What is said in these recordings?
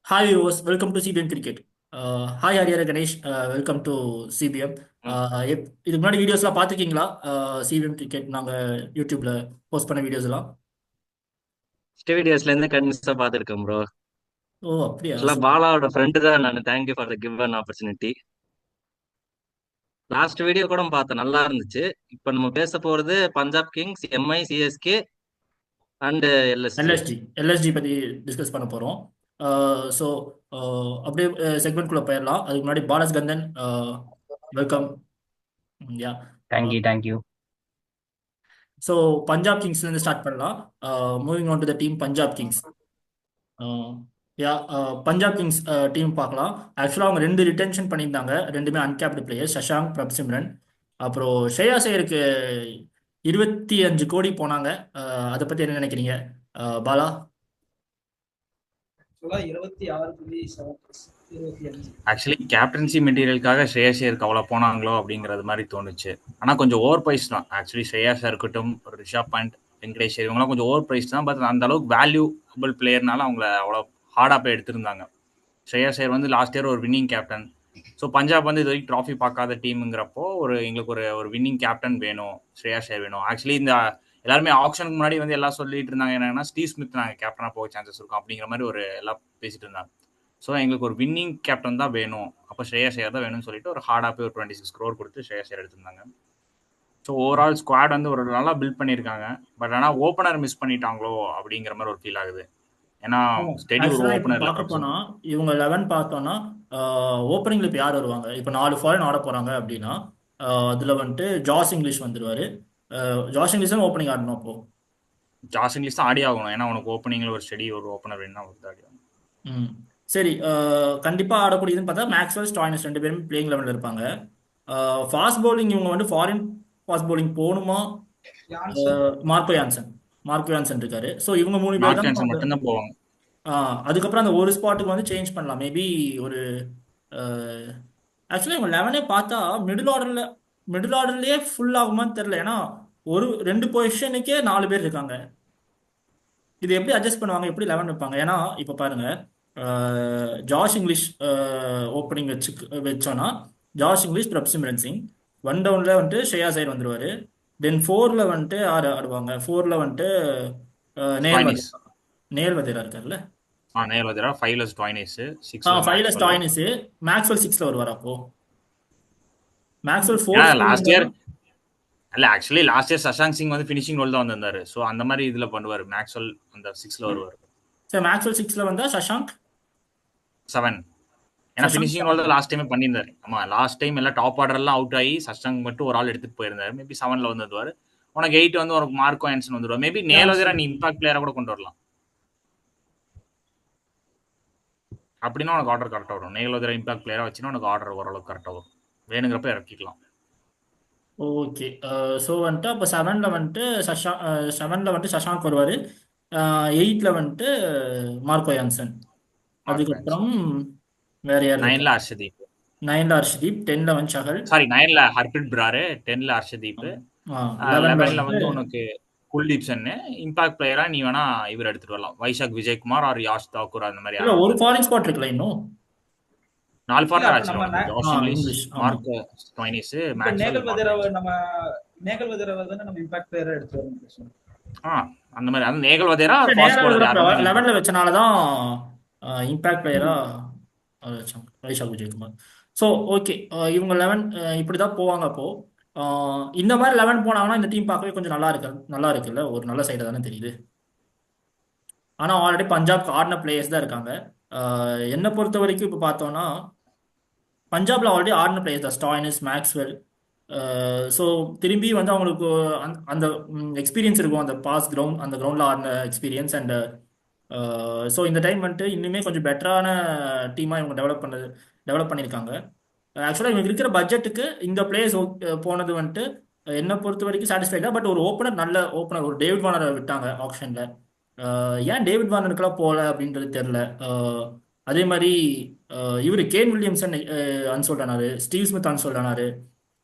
Hi viewers, welcome to CBM Cricket. Hi Hariyara Ganesh, welcome to CBM. ம். இதுக்கு முன்னாடி வீடியோஸ்லாம் பார்த்துருக்கீங்களா? சிபிஎம் கிரிக்கெட் நாங்கள் யூடியூப்ல போஸ்ட் பண்ண வீடியோஸ் எல்லாம். ஸ்டேடியஸ்ல இருந்து கன்வின்ஸா பாத்துருக்கேன் ப்ரோ. ஓ அப்படியா? ஆக்சுவலா பாலாவோட ஃப்ரெண்டு தான் நான். Thank you for the given opportunity. Last video கூட பார்த்தேன், நல்லா இருந்துச்சு. இப்ப நம்ம பேச போறது Punjab Kings, Mi, CSK and LSG. LSG பற்றி டிஸ்கஸ் பண்ண போகிறோம். ஸோ அப்படியே செக்மெண்ட்குள்ளே போயிடலாம். அதுக்கு முன்னாடி பாலஸ் கந்தன், வெல்கம். யா. தேங்க்யூ. ஸோ பஞ்சாப் கிங்ஸ்லேருந்து ஸ்டார்ட் பண்ணலாம். Moving on to the team Punjab Kings. Yeah, Punjab Kings team பார்க்கலாம். ஆக்சுவலாக அவங்க ரெண்டு ரிட்டென்ஷன் பண்ணியிருந்தாங்க, ரெண்டுமே அன்கேப்டு பிளேயர்ஸ், சஷாங்க், பிரப்சிம்ரன். அப்புறம் ஸ்ரேயாஸ் ஐயருக்கு 25 கோடி போனாங்க. அதை பற்றி என்ன நினைக்கிறீங்க பாலா? ஆக்சுவலி கேப்டன்சி மெட்டீரியலுக்காக ஸ்ரேயாஸ் ஐயருக்கு அவ்வளோ போனாங்களோ அப்படிங்கிறது மாதிரி தோணுச்சு. ஆனால் கொஞ்சம் ஓவர் ப்ரைஸ் தான். ஆக்சுவலி ஸ்ரேயாஸாக இருக்கட்டும், ரிஷப் பண்ட், வெங்கடேஷ் இவங்களாம் கொஞ்சம் ஓவர் ப்ரைஸ் தான். பட் அந்த அளவுக்கு வேல்யூபிள் பிளேயர்னால அவங்கள அவ்வளோ ஹார்டாக போய் எடுத்திருந்தாங்க. ஸ்ரேயாஸ் ஐயர் வந்து லாஸ்ட் இயர் ஒரு வின்னிங் கேப்டன். ஸோ பஞ்சாப் வந்து இது வரைக்கும் ட்ராஃபி பார்க்காத டீமுங்கிறப்போ எங்களுக்கு ஒரு வின்னிங் கேப்டன் வேணும், ஸ்ரேயாஸ் ஐயர் வேணும். ஆக்சுவலி இந்த எல்லாருமே ஆப்ஷனுக்கு முன்னாடி வந்து எல்லாம் சொல்லிட்டு இருந்தாங்க என்னன்னா, ஸ்டீவ் ஸ்மித் நாங்கள் கேப்டனாக போக சான்சஸ் இருக்கும் அப்படிங்கிற மாதிரி எல்லாம் பேசிட்டு இருந்தாங்க. ஸோ எங்களுக்கு ஒரு வின்னிங் கேப்டன் தான் வேணும், அப்போ ஸ்ரேயாஸ் ஐயர் தான் வேணும்னு சொல்லிட்டு ஒரு ஹார்டாக போய் ஒரு 26 crore கொடுத்து ஸ்ரேயாஸ் ஐயர் எடுத்திருந்தாங்க. ஸோ ஓவரால் ஸ்குவாட் வந்து ஒரு நல்லா பில்ட் பண்ணியிருக்காங்க. பட் ஆனால் ஓப்பனர் மிஸ் பண்ணிட்டாங்களோ அப்படிங்கிற மாதிரி ஒரு ஃபீல் ஆகுது. ஏன்னா ஸ்டெடி ஒரு ஆக்சுவலாக இப்போ ஓப்பனர் இல்லை. பார்க்க போனால் இவங்க 11 பார்த்தோன்னா ஓப்பனிங்கில் இப்போ யார் வருவாங்க? இப்போ 4 ஃபாரின் ஆட போகிறாங்க அப்படின்னா அதில் வந்துட்டு ஜாஸ் இங்கிலீஷ் வந்துடுவார். ஜாஸ் இங்கிலீஷ் தான் ஓப்பனிங் ஆடணும் அப்போது. ஜாஸ் இங்கிலீஷ் தான் ஆடி ஆகணும், ஏன்னா உனக்கு ஓப்பனிங்கில் ஒரு ஸ்டெடி ஒரு ஓப்பனர் வேணும்னா அவருக்கு ஆடி ஆகணும். ம், சரி. கண்டிப்பாக ஆடக்கூடியதுன்னு பார்த்தா மேக்ஸ்வெல், ஸ்டாய்னிஸ் ரெண்டு பேரும் பிளேயிங் லெவலில் இருப்பாங்க. ஃபாஸ்ட் பவுலிங் இவங்க வந்து ஃபாரின் ஃபாஸ்ட் பவுலிங் போகணுமா? Marco Jansen. மார்க்கோ யான்சன் இருக்காரு. ஸோ இவங்க 3 பேர் மார்க் தான் ஜான்சன் மட்டும்தான் போவாங்க. அதுக்கப்புறம் அந்த ஒரு ஸ்பாட்டுக்கு வந்து சேஞ்ச் பண்ணலாம் மேபி. ஒரு ஆக்சுவலி இவங்க 11 பார்த்தா மிடில் ஆர்டர்லேயே ஃபுல் ஆகுமான்னு தெரில. ஏன்னா ஒரு ரெண்டு பொசிஷனுக்கே 4 பேர் இருக்காங்க. இது எப்படி அட்ஜஸ்ட் பண்ணுவாங்க, எப்படி 11 வைப்பாங்க? ஏன்னா இப்போ பாருங்க, ஜாஷ் இங்கிலீஷ் ஓப்பனிங் வச்சோன்னா ஜாஷ் இங்கிலீஷ், பிரப்சிம்ரன் சிங். 1 டவுனில் வந்துட்டு ஸ்ரேயாஸ் ஐயர் வந்துருவாரு. தென் 4ல் வந்துட்டு ஆறு ஆடுவாங்க. 4ல் வந்துட்டு நேல் ஸ்டாய்னிஸ். வதேரா. நேல் வதேரா இருக்கார்ல. நேர் வதேரா. 5ல ஸ்டாய்னிஸ், 6ல 5ல் மேக்ஸ்வெல். ஸ்டாய்னிஸ். மேக்ஸ்வெல் 6ல் வருவார். அப்போ மேக்ஸ்வெல் ஏன்னா 4th லாஸ்ட் இயர் இருந்தாலும். இல்ல, actually last year Shashank Singh வந்து ஃபினிஷிங் ரோல் தான் வந்திருந்தாரு. ஸோ அந்த மாதிரி இதுல பண்ணுவார். மேக்ஸ்வெல் அந்த 6ல வருவார். சரி, மேக்ஸ்வெல் 6ல் வந்தா சஷாங்க் 7. ஏன்னா சஷாங்க் ஃபினிஷிங் ரோல் 7. தான் லாஸ்ட் டைமே பண்ணியிருந்தாரு. ஆமா, லாஸ்ட் டைம் எல்லாம் டாப் ஆர்டர் எல்லாம் அவுட் ஆகி சஷாங்க் மட்டும் ஒரு ஆள் எடுத்துட்டு போயிருந்தாரு. மேபி 7ல வந்துடுவார். உனக்கு 8 வந்து உனக்கு மார்க்கோ ஆன்சன் வந்துடுவார். மேபி நேலோதரா நீ இம்பாக்ட் பிளேயரா கூட கொண்டு வரலாம். அப்படின்னா உனக்கு ஆர்டர் கரெக்டாக வரும். நேலோதரா இம்பாக்ட் பிளேயரா வச்சுன்னா உனக்கு ஆர்டர் ஓரளவுக்கு கரெக்டாக வரும். வேணுங்கிறப்ப இறக்கிக்கலாம். ஓகே. ஸோ வந்துட்டு அப்போ 7ல் வந்துட்டு சஷாங்க் வருவார். 8ல் வந்துட்டு மார்க்கோ யான்சன். Marco Anson. அதுக்கப்புறம் வேற யார் இருக்கா? 9ல ஹர்ஷதீப். 9ல் ஹர்ஷ்தீப். 10ல் வந்து சஹல். சாரி, 9ல ஹர்பிரீத் பிரார், 10ல ஹர்ஷதீப். 11ல் 11ல வந்துட்டு வந்து உனக்கு குல்தீப் சென்னு. இம்பாக்ட் பிளேயரா நீ வேணா இவர் எடுத்துட்டு வரலாம், வைஷாக் விஜயகுமார் ஆர் யாஷ் தாக்கூர், அந்த மாதிரி இல்லை, யாராவது ஒரு ஒருத்தர். ஃபாரின் ஸ்பாட் இருக்குல்ல இன்னும். 4 ஃபாரினர் அப்ப ஆச்சு நம்ம உனக்கு. ஜாஷ் இங்கிலீஷ், இங்கிலீஷ், ஆமாம். மார்க் ஸ்டாய்னிஸ், இப்ப மேக்ஸ்வெல், நேகல் மார்க் வதேராவை ஆன்சன். நம்ம நேகல் வதேராவை தானே நம்ம இம்பாக்ட் பிளேயரா எடுத்து வரணும். ஆ அந்த மாதிரி. அது நேகல் வதேரா ஃபாஸ்ட் நேராக பவுலர் கூட யாருமே நீ இம்பாக்ட். 11ல் வச்சனால தான் இம்பேக்ட் பிளேயரா வச்சாங்க வைஷாக் விஜயகுமார். ஸோ ஓகே, இவங்க 11 இப்படி தான் போவாங்க. அப்போ இந்த மாதிரி 11 போனாங்கன்னா இந்த டீம் பார்க்கவே கொஞ்சம் நல்லா இருக்குல்ல, ஒரு நல்ல சைடு தானே தெரியுது. ஆனால் ஆல்ரெடி பஞ்சாப்க்கு ஆடின பிளேயர்ஸ் தான் இருக்காங்க. என்னை பொறுத்த வரைக்கும் இப்போ பார்த்தோன்னா பஞ்சாப்ல ஆல்ரெடி ஆடின பிளேயர்ஸ் தான் ஸ்டாய்னிஸ், மேக்ஸ்வெல். ஸோ திரும்பி வந்து அவங்களுக்கு அந்த எக்ஸ்பீரியன்ஸ் இருக்கும், அந்த அந்த கிரவுண்டில் ஆடின எக்ஸ்பீரியன்ஸ். அண்ட் ஸோ இந்த டைம் வந்துட்டு இன்னுமே கொஞ்சம் பெட்டரான டீமாக இவங்க டெவலப் பண்ணியிருக்காங்க. ஆக்சுவலாக இவங்க இருக்கிற பட்ஜெட்டுக்கு இந்த பிளேயர்ஸ் போனது வந்துட்டு என்னை பொறுத்த வரைக்கும் சாட்டிஸ்ஃபைட் தான். பட் ஒரு ஓப்பனர், நல்ல ஓப்பனர், ஒரு டேவிட் வார்னரை விட்டாங்க ஆப்ஷனில். ஏன் டேவிட் வார்னருக்குலாம் போகல அப்படின்றது தெரில. அதே மாதிரி இவர் கேன் வில்லியம்சன் அன்சோல்ட் ஆனாரு, ஸ்டீவ் ஸ்மித் அன்சோல்ட் ஆனாரு.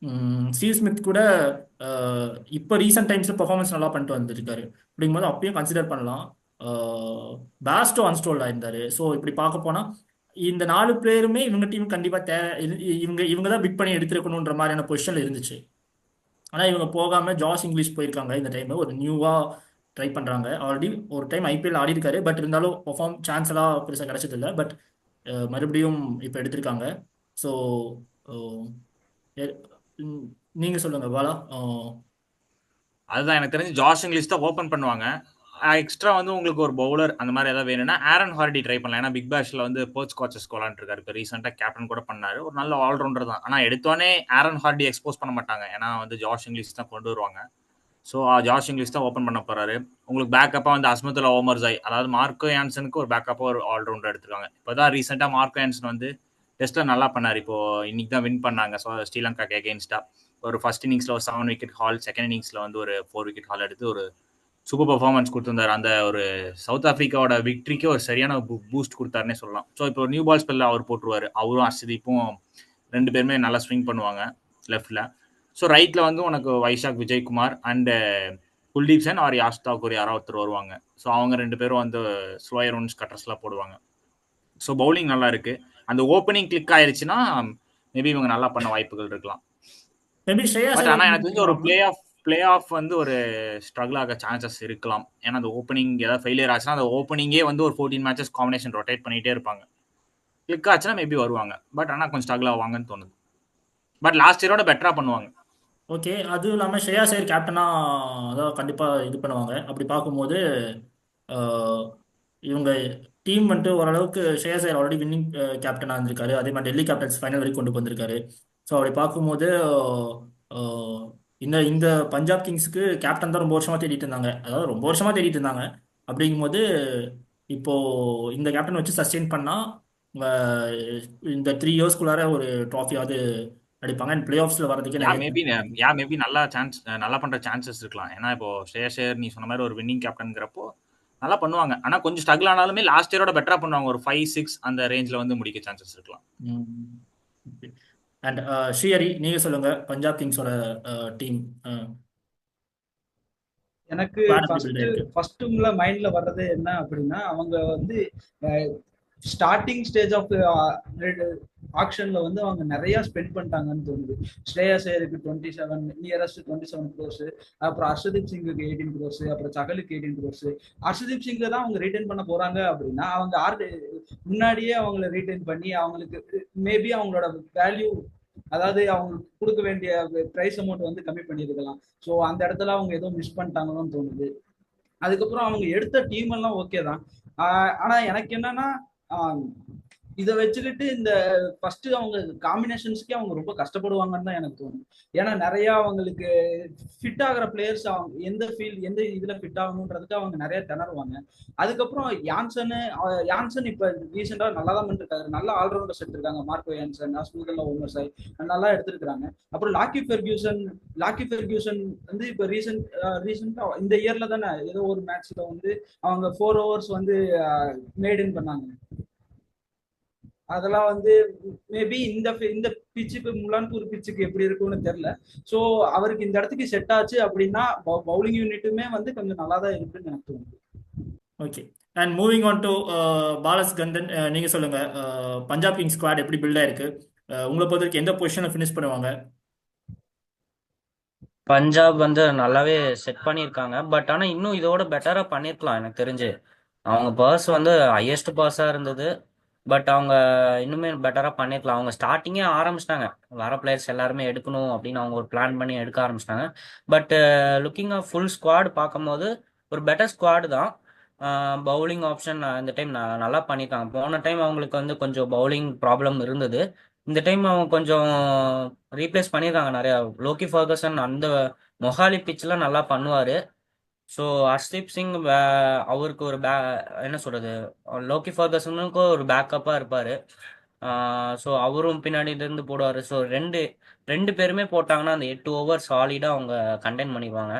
ஸ்டீவ் ஸ்மித் கூட இப்போ ரீசெண்ட் டைம்ஸில் பெர்ஃபார்மன்ஸ் நல்லா பண்ணிட்டு வந்துருக்காரு. அப்படிங்கும்போது அப்பயும் கன்சிடர் பண்ணலாம். பேஸ்டோ அன்ஸ்டோல்ட் ஆயிருந்தாரு. ஸோ இப்படி பார்க்க போனால் இந்த 4 பேருமே இவங்க டீம் கண்டிப்பாக இவங்க இவங்க தான் பிக் பண்ணி எடுத்துருக்கணுன்ற மாதிரியான பொசிஷனில் இருந்துச்சு. ஆனால் இவங்க போகாமல் ஜாஷ் இங்கிலீஷ் போயிருக்காங்க. இந்த டைம் ஒரு நியூவாக ட்ரை பண்ணுறாங்க. ஆல்ரெடி ஒரு டைம் ஐபிஎல் ஆடி இருக்காரு, பட் இருந்தாலும் பெர்ஃபார்ம் சான்ஸ் எல்லாம் பெருசாக கிடைச்சதில்ல. பட் மறுபடியும் இப்போ எடுத்திருக்காங்க. ஸோ நீங்கள் சொல்லுங்கள் பாலா. அதுதான் எனக்கு தெரிஞ்சு ஜாஷ் இங்கிலீஷ் தான் ஓப்பன் பண்ணுவாங்க. எக்ஸ்ட்ரா வந்து உங்களுக்கு ஒரு பவுலர் அந்த மாதிரி ஏதாவது வேணும்னா ஆரன் ஹார்டி ட்ரை பண்ணலாம். ஏன்னா பிக் பேஷ்ல வந்து போர்ச் கோச்சஸ் விளாண்டுருக்காரு. இப்போ ரீசெண்டாக கேப்டன் கூட பண்ணாரு. ஒரு நல்ல ஆல்ரவுண்டர் தான். ஆனால் எடுத்தோடனே ஆரன் ஹார்டி எக்ஸ்போஸ் பண்ண மாட்டாங்க. ஏன்னா வந்து ஜாஷ் இங்கிலீஷ் தான் கொண்டு வருவாங்க. ஸோ ஜாஷ் இங்கிலீஷ் தான் ஓப்பன் பண்ண போறாரு. உங்களுக்கு பேக்கப்பாக வந்து அஸ்மதுல்லா ஓமர்ஸாய், அதாவது மார்க்கோ யான்சனுக்கு ஒரு பேக்கப்பாக ஒரு ஆல்ரவுண்டர் எடுத்துருக்காங்க. இப்போ தான் ரீசெண்டாக மார்க்கோ யான்சன் வந்து டெஸ்ட்டில் நல்லா பண்ணார். இப்போ இன்னைக்கு தான் வின் பண்ணாங்க ஸ்ரீலங்காக்கு எகெயின்ஸ்டா. ஒரு ஃபர்ஸ்ட் இன்னிங்ஸில் ஒரு 7 விக்கெட் ஹால், செகண்ட் இன்னிங்ஸில் வந்து ஒரு 4 விக்கெட் ஹால் எடுத்து ஒரு சூப்பர் பர்ஃபார்மன்ஸ் கொடுத்துருந்தாரு. அந்த ஒரு சவுத் ஆப்பிரிக்காவோட விக்டரிக்கு ஒரு சரியான பூஸ்ட் கொடுத்தாருன்னே சொல்லலாம். ஸோ இப்போ நியூ பால் ஸ்பெல்ல அவர் போட்டுருவாரு. அவரும் அர்ஷதீப்பும் 2 பேருமே நல்லா ஸ்விங் பண்ணுவாங்க லெஃப்ட்ல. ஸோ ரைட்ல வந்து உனக்கு வைஷாக் விஜயகுமார் அண்ட் குல்தீப் சென் ஆர் யாஷ் தாக்கூர் யாராவது ஒருத்தர் வருவாங்க. ஸோ அவங்க 2 பேரும் வந்து ஸ்லோயர் ஒன்ஸ் கட்டர்ஸ்லாம் போடுவாங்க. ஸோ பவுலிங் நல்லா இருக்கு. அந்த ஓப்பனிங் கிளிக் ஆயிருச்சுன்னா மேபி இவங்க நல்லா பண்ண வாய்ப்புகள் இருக்கலாம். மேபி ஸ்ரேயா பட் ஆனால் எனக்கு தெரிஞ்ச ஒரு ஐயர் பிளே ஆஃப் வந்து ஒரு ஸ்ட்ரகிள் ஆக சான்சஸ் இருக்கலாம். ஏன்னா அந்த ஓப்பனிங் ஏதாவது ஃபெயிலியர் ஆச்சுன்னா அந்த ஓப்பனிங்கே வந்து ஒரு 14 மேட்சஸ் காம்பினேஷன் ரொட்டேட் பண்ணிட்டே இருப்பாங்க. கிளிக் ஆச்சுன்னா மேபி வருவாங்க. பட் ஆனால் கொஞ்சம் ஸ்ட்ரகிள் ஆவாங்கன்னு தோணுது. பட் லாஸ்ட் இயரோட பெட்டரா பண்ணுவாங்க. ஓகே. அதுவும் இல்லாமல் ஸ்ரேயா ஐயர் கேப்டனாக அதான் கண்டிப்பாக இது பண்ணுவாங்க. அப்படி பார்க்கும்போது ஆஹ், இவங்க டீம் வந்துட்டு ஓரளவுக்கு ஸ்ரேயா ஐயர் ஆல்ரெடி வின்னிங் கேப்டனாக இருந்திருக்காரு. அதே மாதிரி டெல்லி கேபிட்டல்ஸ் ஃபைனல் வரைக்கும் கொண்டு வந்திருக்காரு. ஸோ அப்படி பார்க்கும்போது ஆஹ், இந்த இந்த பஞ்சாப் கிங்ஸ்க்கு கேப்டன் தான் ரொம்ப வருஷமாக தேடிட்டு இருந்தாங்க. அதாவது ரொம்ப வருஷமாக தேடிட்டு இருந்தாங்க. அப்படிங்கும்போது இப்போ இந்த கேப்டன் வச்சு சஸ்டெயின் பண்ணால் இந்த 3 இயர்ஸ்குள்ளார ஒரு ட்ராஃபியாவது அடிப்பாங்க. அண்ட் பிளே ஆஃப்ஸில் வரதுக்கே யா நிறைய மேபி நல்லா பண்ற சான்சஸ் இருக்கலாம். ஏன்னா இப்போ ஸ்ரேயஸ் ஐயர் நீ சொன்ன மாதிரி ஒரு வின்னிங் கேப்டன்ங்கிறப்போ நல்லா பண்ணுவாங்க. ஆனா கொஞ்சம் ஸ்ட்ரகிள் ஆனாலுமே லாஸ்ட் இயரோட பெட்டரா பண்ணுவாங்க. ஒரு 5-6 அந்த ரேஞ்ச்ல வந்து முடிக்க சான்சஸ் இருக்கலாம். அண்ட் ஸ்ரீஹரி, நீங்க சொல்லுங்க பஞ்சாப் கிங்ஸோட டீம் எனக்கு எப்படி பில்ட் ஆயிருக்கு. ஃபர்ஸ்ட்ல மைண்ட்ல வர்றது என்ன அப்படின்னா, அவங்க வந்து ஸ்டார்டிங் ஸ்டேஜ் ஆஃப் ஆக்ஷன்ல வந்து அவங்க நிறைய ஸ்பெண்ட் பண்ணிட்டாங்கன்னு தோணுது. ஸ்ரேயஸ் ஐயருக்கு 27 நியரஸ்ட் 27 crores, அப்புறம் ஹர்ஷதீப் சிங்குக்கு 18 crores, அப்புறம் சகலுக்கு 18 crores. ஹர்ஷதீப் சிங்கை தான் அவங்க ரீட்டைன் பண்ண போறாங்க அப்படின்னா அவங்க முன்னாடியே அவங்கள ரீட்டைன் பண்ணி அவங்களுக்கு மேபி அவங்களோட வேல்யூ, அதாவது அவங்களுக்கு கொடுக்க வேண்டிய பிரைஸ் அமௌண்ட் வந்து கம்மி பண்ணியிருக்கலாம். ஸோ அந்த இடத்துல அவங்க ஏதோ மிஸ் பண்ணிட்டாங்களோன்னு தோணுது. அதுக்கப்புறம் அவங்க எடுத்த டீம் எல்லாம் ஓகே தான். ஆனா எனக்கு என்னன்னா, இதை வச்சுக்கிட்டு இந்த ஃபர்ஸ்ட் அவங்க காம்பினேஷன்ஸ்க்கே அவங்க ரொம்ப கஷ்டப்படுவாங்கன்னு தான் எனக்கு தோணும். ஏன்னா நிறைய அவங்களுக்கு ஃபிட் ஆகிற பிளேயர்ஸ் அவங்க எந்த இதுல ஃபிட் ஆகணுன்றதுக்கு அவங்க நிறைய திணறுவாங்க. அதுக்கப்புறம் யான்சன் இப்ப ரீசெண்டா நல்லா தான் பண்ணிருக்காரு. நல்ல ஆல்ரவுண்டர்ஸ் எடுத்திருக்காங்க. மார்க்கோ யான்சன், அஸ்மதுல்லா ஓமர்ஸாய் நல்லா எடுத்திருக்காங்க. அப்புறம் லாக்கி ஃபெர்கியூசன் வந்து இப்ப ரீசெண்டா இந்த இயர்ல தானே ஏதோ ஒரு மேட்ச்ல வந்து அவங்க 4 overs வந்து மேட் பண்ணாங்க. அதெல்லாம் வந்து மேபி இந்த பிச்சுக்கு முலான்பூர் பிச்சுக்கு எப்படி இருக்கும்னு தெரியல. ஸோ அவருக்கு இந்த இடத்துக்கு செட் ஆச்சு அப்படின்னா பவுலிங் யூனிட்டுமே வந்து கொஞ்சம் நல்லா தான் இருக்குன்னு எனக்கு தோணுது. Okay. And moving on to Palas Kandhan, நீங்க சொல்லுங்க பஞ்சாப் கிங்ஸ் ஸ்குவாட் எப்படி பில்ட் ஆயிருக்கு. உங்களை பொறுத்தவரைக்கும் எந்த பொசிஷன்ல ஃபினிஷ் பண்ணுவாங்க? பஞ்சாப் வந்து நல்லாவே செட் பண்ணியிருக்காங்க. பட் ஆனால் இன்னும் இதோட பெட்டராக பண்ணியிருக்கலாம் எனக்கு தெரிஞ்சு. அவங்க பாஸ் வந்து ஹையஸ்ட் பாஸாக இருந்தது. பட் அவங்க இன்னுமே பெட்டராக பண்ணியிருக்கலாம். அவங்க ஸ்டார்டிங்கே ஆரம்பிச்சிட்டாங்க, வர பிளேயர்ஸ் எல்லாருமே எடுக்கணும் அப்படின்னு அவங்க ஒரு பிளான் பண்ணி எடுக்க ஆரம்பிச்சிட்டாங்க. But looking of full squad பார்க்கும்போது ஒரு பெட்டர் ஸ்குவாடு தான். பவுலிங் ஆப்ஷன் இந்த டைம் நல்லா பண்ணியிருக்காங்க. போன டைம் அவங்களுக்கு வந்து கொஞ்சம் பவுலிங் ப்ராப்ளம் இருந்தது. இந்த டைம் அவங்க கொஞ்சம் ரீப்ளேஸ் பண்ணியிருக்காங்க நிறையா. லோக்கி ஃபர்கசன் அந்த மொஹாலி பிச்சில் நல்லா பண்ணுவார். ஸோ ஹர்ஷ்தீப் சிங் அவருக்கு ஒரு என்ன சொல்றது, லோக்கி ஃபர்கசனுக்கு ஒரு பேக்கப்பாக இருப்பார். ஸோ அவரும் பின்னாடி இருந்து போடுவார். ஸோ ரெண்டு பேருமே போட்டாங்கன்னா அந்த 8 ஓவர் சாலிடாக அவங்க கண்டெயின் பண்ணிடுவாங்க.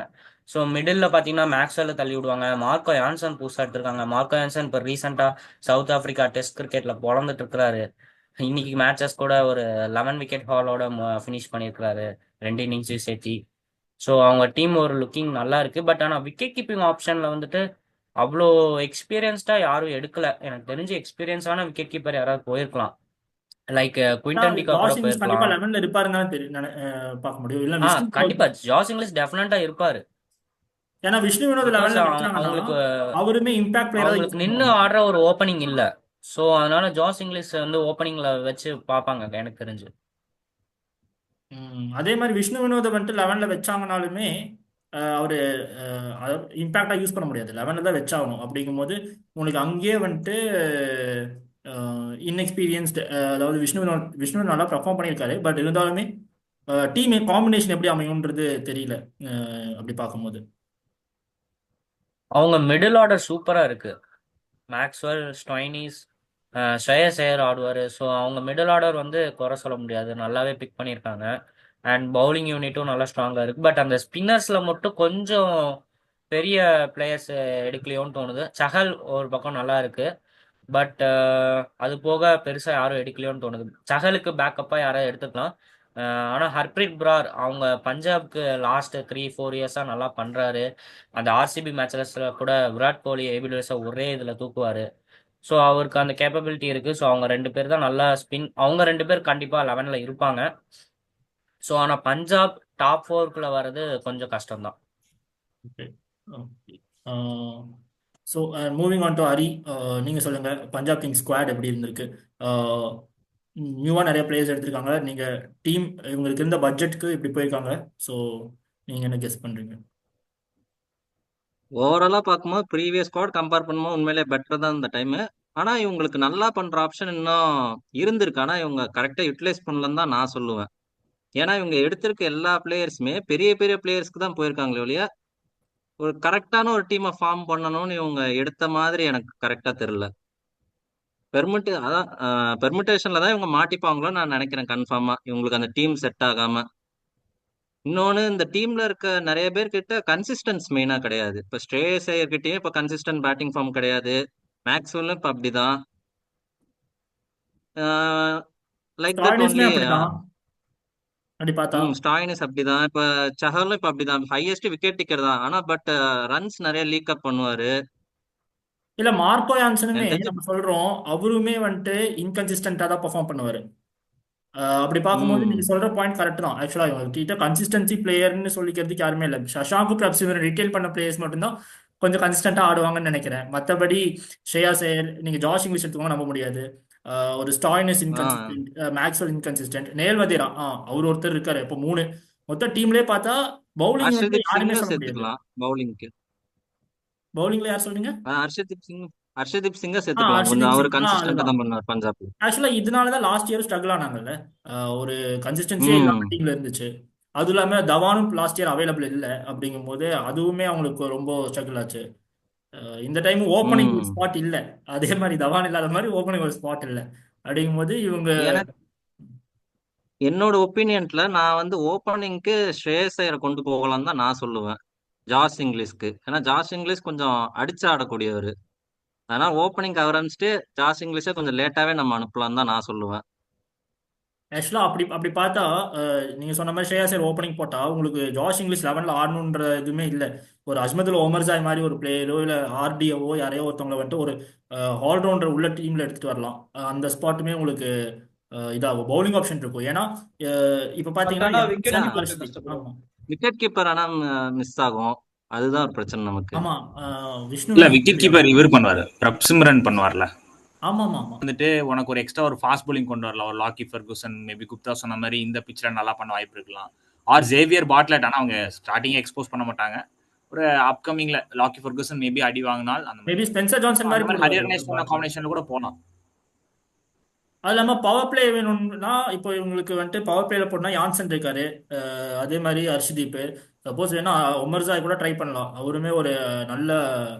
ஸோ மிடில் பார்த்தீங்கன்னா மேக்ஸ்வெல்ல தள்ளி விடுவாங்க. மார்க்கோ யான்சன் புதுசாக எடுத்திருக்காங்க. மார்க்கோ யான்சன் இப்போ ரீசெண்டாக சவுத் ஆப்பிரிக்கா டெஸ்ட் கிரிக்கெட்டில் பொழந்துட்டு இருக்கிறாரு. இன்னைக்கு மேட்சஸ் கூட ஒரு 11 விக்கெட் ஹாலோட ஃபினிஷ் பண்ணியிருக்கிறாரு, 2 இன்னிங்ஸையும் சேர்த்தி. ஸோ அவங்க டீம் ஒரு லுக்கிங் நல்லா இருக்கு. பட் ஆனால் விக்கெட் கீப்பிங் ஆப்ஷன்ல வந்துட்டு அவ்வளோ எக்ஸ்பீரியன்ஸ்டா யாரும் எடுக்கல. எனக்கு தெரிஞ்சு எக்ஸ்பீரியன்ஸான விக்கெட் கீப்பர் யாராவது போயிருக்கலாம். லைக் குவிண்டன் டிகா கூட ஜாஸ் இங்கிலீஷ் கண்டிப்பா போயிருக்கலாம். 11ல இருப்பாருன்னு தான் தெரியும் பார்க்க முடியும். இல்ல விஷ்ணு வினோத். கண்டிப்பா ஜாஸ் இங்கிலீஷ் டெஃபினட்டா இருப்பாரு. ஏன்னா விஷ்ணு வினோத் பிகாஸ் 11ல வச்சாங்கன்னா அவங்களுக்கு அவருமே இம்பாக்ட் பிளேயரா தான் யூஸ் அவங்களுக்கு நின்று பண்ணுவாங்க. ஆடுற ஒரு ஓப்பனிங் இல்ல. ஸோ அதனால ஜாஸ் இங்கிலீஷ் வந்து ஓப்பனிங்ல வச்சு பார்ப்பாங்க எனக்கு தெரிஞ்சு. அதே மாதிரி விஷ்ணு வினோதை வந்துட்டு 11ல வச்சாங்கனாலுமே அவரு இம்பாக்டா யூஸ் பண்ண முடியாது. 11ல தான் வச்சாகணும். அப்படிங்கும்போது உங்களுக்கு அங்கேயே வந்துட்டு இன்எக்ஸ்பீரியன்ஸ்டு, அதாவது விஷ்ணு நல்லா பெர்ஃபார்ம் பண்ணியிருக்காரு. பட் இருந்தாலுமே டீம் காம்பினேஷன் எப்படி அமையும்ன்றது தெரியல அப்படி பார்க்கும்போது. அவங்க மிடில் ஆர்டர் சூப்பரா இருக்கு. மேக்ஸ்வெல், ஸ்டோய்னிஸ், ஸ்ரேயஸ் ஐயர் ஆடுவார். ஸோ அவங்க மிடில் ஆர்டர் வந்து குறை சொல்ல முடியாது, நல்லாவே பிக் பண்ணியிருக்காங்க. அண்ட் பவுலிங் யூனிட்டும் நல்லா ஸ்ட்ராங்காக இருக்குது. பட் அந்த ஸ்பின்னர்ஸில் மட்டும் கொஞ்சம் பெரிய பிளேயர்ஸ் எடுக்கலையோன்னு தோணுது. சஹல் ஒரு பக்கம் நல்லா இருக்கு. பட் அது போக பெருசாக யாரும் எடுக்கலையோன்னு தோணுது. சஹலுக்கு பேக்கப்பாக யாராவது எடுத்துக்கலாம். ஆனால் ஹர்ப்ரீத் பிரார் அவங்க பஞ்சாப்க்கு லாஸ்ட் 3-4 இயர்ஸாக நல்லா பண்ணுறாரு. அந்த ஆர்சிபி மேட்சஸில் கூட விராட் கோலி, ஏபிடிஎஸை ஒரே இதில் தூக்குவார். ஸோ அவருக்கு அந்த கேப்பபிலிட்டி இருக்குது. ஸோ அவங்க 2 பேர் தான் நல்லா ஸ்பின். அவங்க 2 பேர் கண்டிப்பாக 11ல் இருப்பாங்க. ஸோ ஆனால் பஞ்சாப் டாப் 4க்குள்ளே வர்றது கொஞ்சம் கஷ்டம்தான். Okay okay. So moving on to Hari, நீங்கள் சொல்லுங்கள் பஞ்சாப் கிங்ஸ் ஸ்குவாட் எப்படி இருந்திருக்கு? நியூவாக நிறைய பிளேயர்ஸ் எடுத்திருக்காங்க. நீங்கள் டீம் இவங்களுக்கு இருந்த பட்ஜெட்டுக்கு இப்படி போயிருக்காங்க. ஸோ நீங்கள் என்ன கெஸ் பண்ணுறீங்க? ஓவராலா பார்க்கும்போது ப்ரீவியஸ் ஸ்குவாட் கம்பேர் பண்ணும்போது உண்மையிலே பெட்டர் தான் இந்த டைம். ஆனா இவங்களுக்கு நல்லா பண்ற ஆப்ஷன் இன்னும் இருந்திருக்கு. ஆனா இவங்க கரெக்டா யூட்டிலைஸ் பண்ணலன்னு தான் நான் சொல்லுவேன். ஏன்னா இவங்க எடுத்திருக்க எல்லா பிளேயர்ஸுமே பெரிய பெரிய பிளேயர்ஸ்க்கு தான் போயிருக்காங்களே ஒழிய ஒரு கரெக்டான ஒரு டீமை ஃபார்ம் பண்ணணும்னு இவங்க எடுத்த மாதிரி எனக்கு கரெக்டா தெரியல. அதான் பெர்மிட்டேஷன்ல தான் இவங்க மாட்டிப்பாங்களோ நான் நினைக்கிறேன் கன்ஃபார்மா, இவங்களுக்கு அந்த டீம் செட் ஆகாம. இன்னொன்னு இந்த டீம்ல இருக்க நிறைய பேர் கிட்ட கன்சிஸ்டன்ஸ் மெயினா கிடையாது. இப்ப ஸ்ரேயஸ் ஐயர் கிட்டயே இப்ப கன்சிஸ்டன்ட் பேட்டிங் ஃபார்ம் கிடையாது. மேக்ஸ்வெல்லும் இப்ப அப்படிதான். லைக் தட் ஸ்டாயினிஸ்மே ஒன்லி. அப்படிதான் அப்படி பார்த்தா. ஸ்டாயினிஸ் அப்படிதான். இப்ப சஹலும் இப்ப அப்படிதான். ஹையஸ்ட் விக்கெட் டேக்கர் தான். ஆனா பட் ரன்ஸ் நிறைய லீக் அப் பண்ணுவாரு. இல்லை மார்க்கோ யான்சனுமே எனக்கு தெரிஞ்சு. நம்ம சொல்கிறோம், அவருமே வந்துட்டு இன்கன்சிஸ்டண்ட்டாக தான் பெர்ஃபார்ம் பண்ணுவார். அப்படி பார்க்கும்போது ம் நீங்க சொல்ற பாயிண்ட் கரெக்ட் தான். ஆக்சுவலா இவங்ககிட்ட கன்சிஸ்டன்சி பிளேயர்னு சொல்லிக்கிறதுக்கு யாருமே இல்லை. சஷாங்கு பிரப்ஸ் இவர் ரிட்டைல் பண்ண பிளேயர்ஸ் மட்டும்தான் கொஞ்சம் கன்சிஸ்டண்டா ஆடுவாங்கன்னு நினைக்கிறேன். மற்றபடி ஸ்ரேயா சேர், நீங்க ஜாஷ் இங்கிலீஷ் எடுத்துக்கோங்க, நம்ப முடியாது. ஒரு ஸ்டாயினஸ் ஆஹ் இன்கன்சிஸ்டன்ட், மேக்ஸ்வெல் இன்கன்சிஸ்டன்ட், நேல் வதேரா அவர் ஒருத்தர் இருக்காரு. இப்போ 3 மொத்த டீம்லயே பார்த்தா பவுலிங் வந்து ஹர்ஷதீப் யாருமே சிங்கும் சொல்ல முடியாது. சேர்த்துக்கலாம் பவுலிங்க்கு. பவுலிங்ல யார் சொல்றீங்க? ஹர்ஷதீப் சிங்கை சேர்த்துக்கலாம். கொஞ்சம் ஹர்ஷதீப் அவர் சிங் கன்சிஸ்டன்டா அதுதான். தான் பண்ணுவார் பஞ்சாப்ல. ஆக்சுவலா இதனால தான் லாஸ்ட் இயர் ஸ்ட்ரகிள் ஆனாங்கல்ல. ஒரு கன்சிஸ்டன்சியே இல்லாம ம் டீம்ல இருந்துச்சு. அதுவும் இல்லாம தவானும் லாஸ்ட் இயர் அவைலபிள் இல்லை. அப்படிங்கும்போது அதுவுமே அவங்களுக்கு ரொம்ப ஸ்ட்ரகிள் ஆச்சு. இந்த டைம் ஓப்பனிங் ஒரு ம் ஸ்பாட் இல்லை. அதே மாதிரி தவான் இல்லாத மாதிரி ஓப்பனிங் ஒரு ஸ்பாட் இல்லை. அப்படிங்கும்போது இவங்க எனக்கு என்னோட ஒப்பீனியன்ல நான் வந்து ஓப்பனிங்க்கு ஸ்ரேயஸ் ஐயரை கொண்டு போகலாம் தான் நான் சொல்லுவேன். ஜாஸ் இங்கிலீஷ்க்கு. ஏன்னா ஜாஸ் இங்கிலீஷ் கொஞ்சம் அடிச்சு ஆடக்கூடியவர். அதனால ஓப்பனிங் ஆரம்பிச்சுட்டு ஜாஸ் இங்கிலீஷை கொஞ்சம் லேட்டாவே நம்ம அனுப்பலாம் தான் நான் சொல்லுவேன். ஆக்சுவலா அப்படி அப்படி பார்த்தா நீங்க சொன்ன மாதிரி ஸ்ரேயா சேர் ஓப்பனிங் போட்டா உங்களுக்கு ஜாஷ் இங்கிலீஷ் 11ல ஆடணுன்ற எதுவுமே இல்லை. ஒரு அஜ்மதுல் ஒமர்ஜாய் மாதிரி ஒரு பிளேயரோ இல்லை ஆர்டிஓவோ யாரையோ ஒருத்தவங்களை வந்துட்டு ஒரு ஆல்ரவுண்டர் உள்ள டீம்ல எடுத்துட்டு வரலாம். அந்த ஸ்பாட்டுமே உங்களுக்கு இதாகும், பவுலிங் ஆப்ஷன் இருக்கும். ஏன்னா இப்ப பட் பாத்தீங்கன்னா ஆனா விக்கெட் ஆ, எம்எஸ்என் கீப்பருக்கு ஹர்ஷ்தீப். கஷ்டப்படுவாங்க. ஆமா விக்கெட் கீப்பர் ஆனா மிஸ் ஆகும். அதுதான் ஒரு பிரச்சனை நமக்கு. ஆமா. விஷ்ணு இல்ல வினோத் விக்கெட் இல்லையா? கீப்பர் இவர் பண்ணுவாரு, பிரப்சிம்ரன் பண்ணுவார்ல. ஆமா ஆமா ஆமா. வந்துட்டு உனக்கு ஒரு எக்ஸ்ட்ரா ஒரு ஃபாஸ்ட் bowling கொண்டு வரலாம். ஒரு லாக்கி ஃபெர்குசன், மேபி குப்தா சொன்ன மாதிரி இந்த பிச்சில் நல்லா பண்ண வாய்ப்பு இருக்கலாம். Or Xavier Bartlett. ஆனால் அவங்க ஸ்டார்டிங் எக்ஸ்போஸ் பண்ண மாட்டாங்க. ஒரு அப்கமிங்ல லாக்கி ஃபெர்குசன் மேபி அடி வாங்கினால் அந்த மாதிரி மேபி ஸ்பென்சர் ஜான்சன் அந்த மாதிரி மாதிரி போடுவாரு ஹரியர் பாட்லர். காம்பினேஷன்ல கூட போகலாம். அது இல்லாமல் பவர் பிளே வேணும்னா இப்போ இவங்களுக்கு வந்துட்டு பவர் பிளேல போட்டா யான்சன் இருக்காரு. அதே மாதிரி ஹர்ஷ்தீப். சப்போஸ் வேணா ஒமர்ஜாய் கூட ட்ரை பண்ணலாம். அவருமே ஒரு நல்ல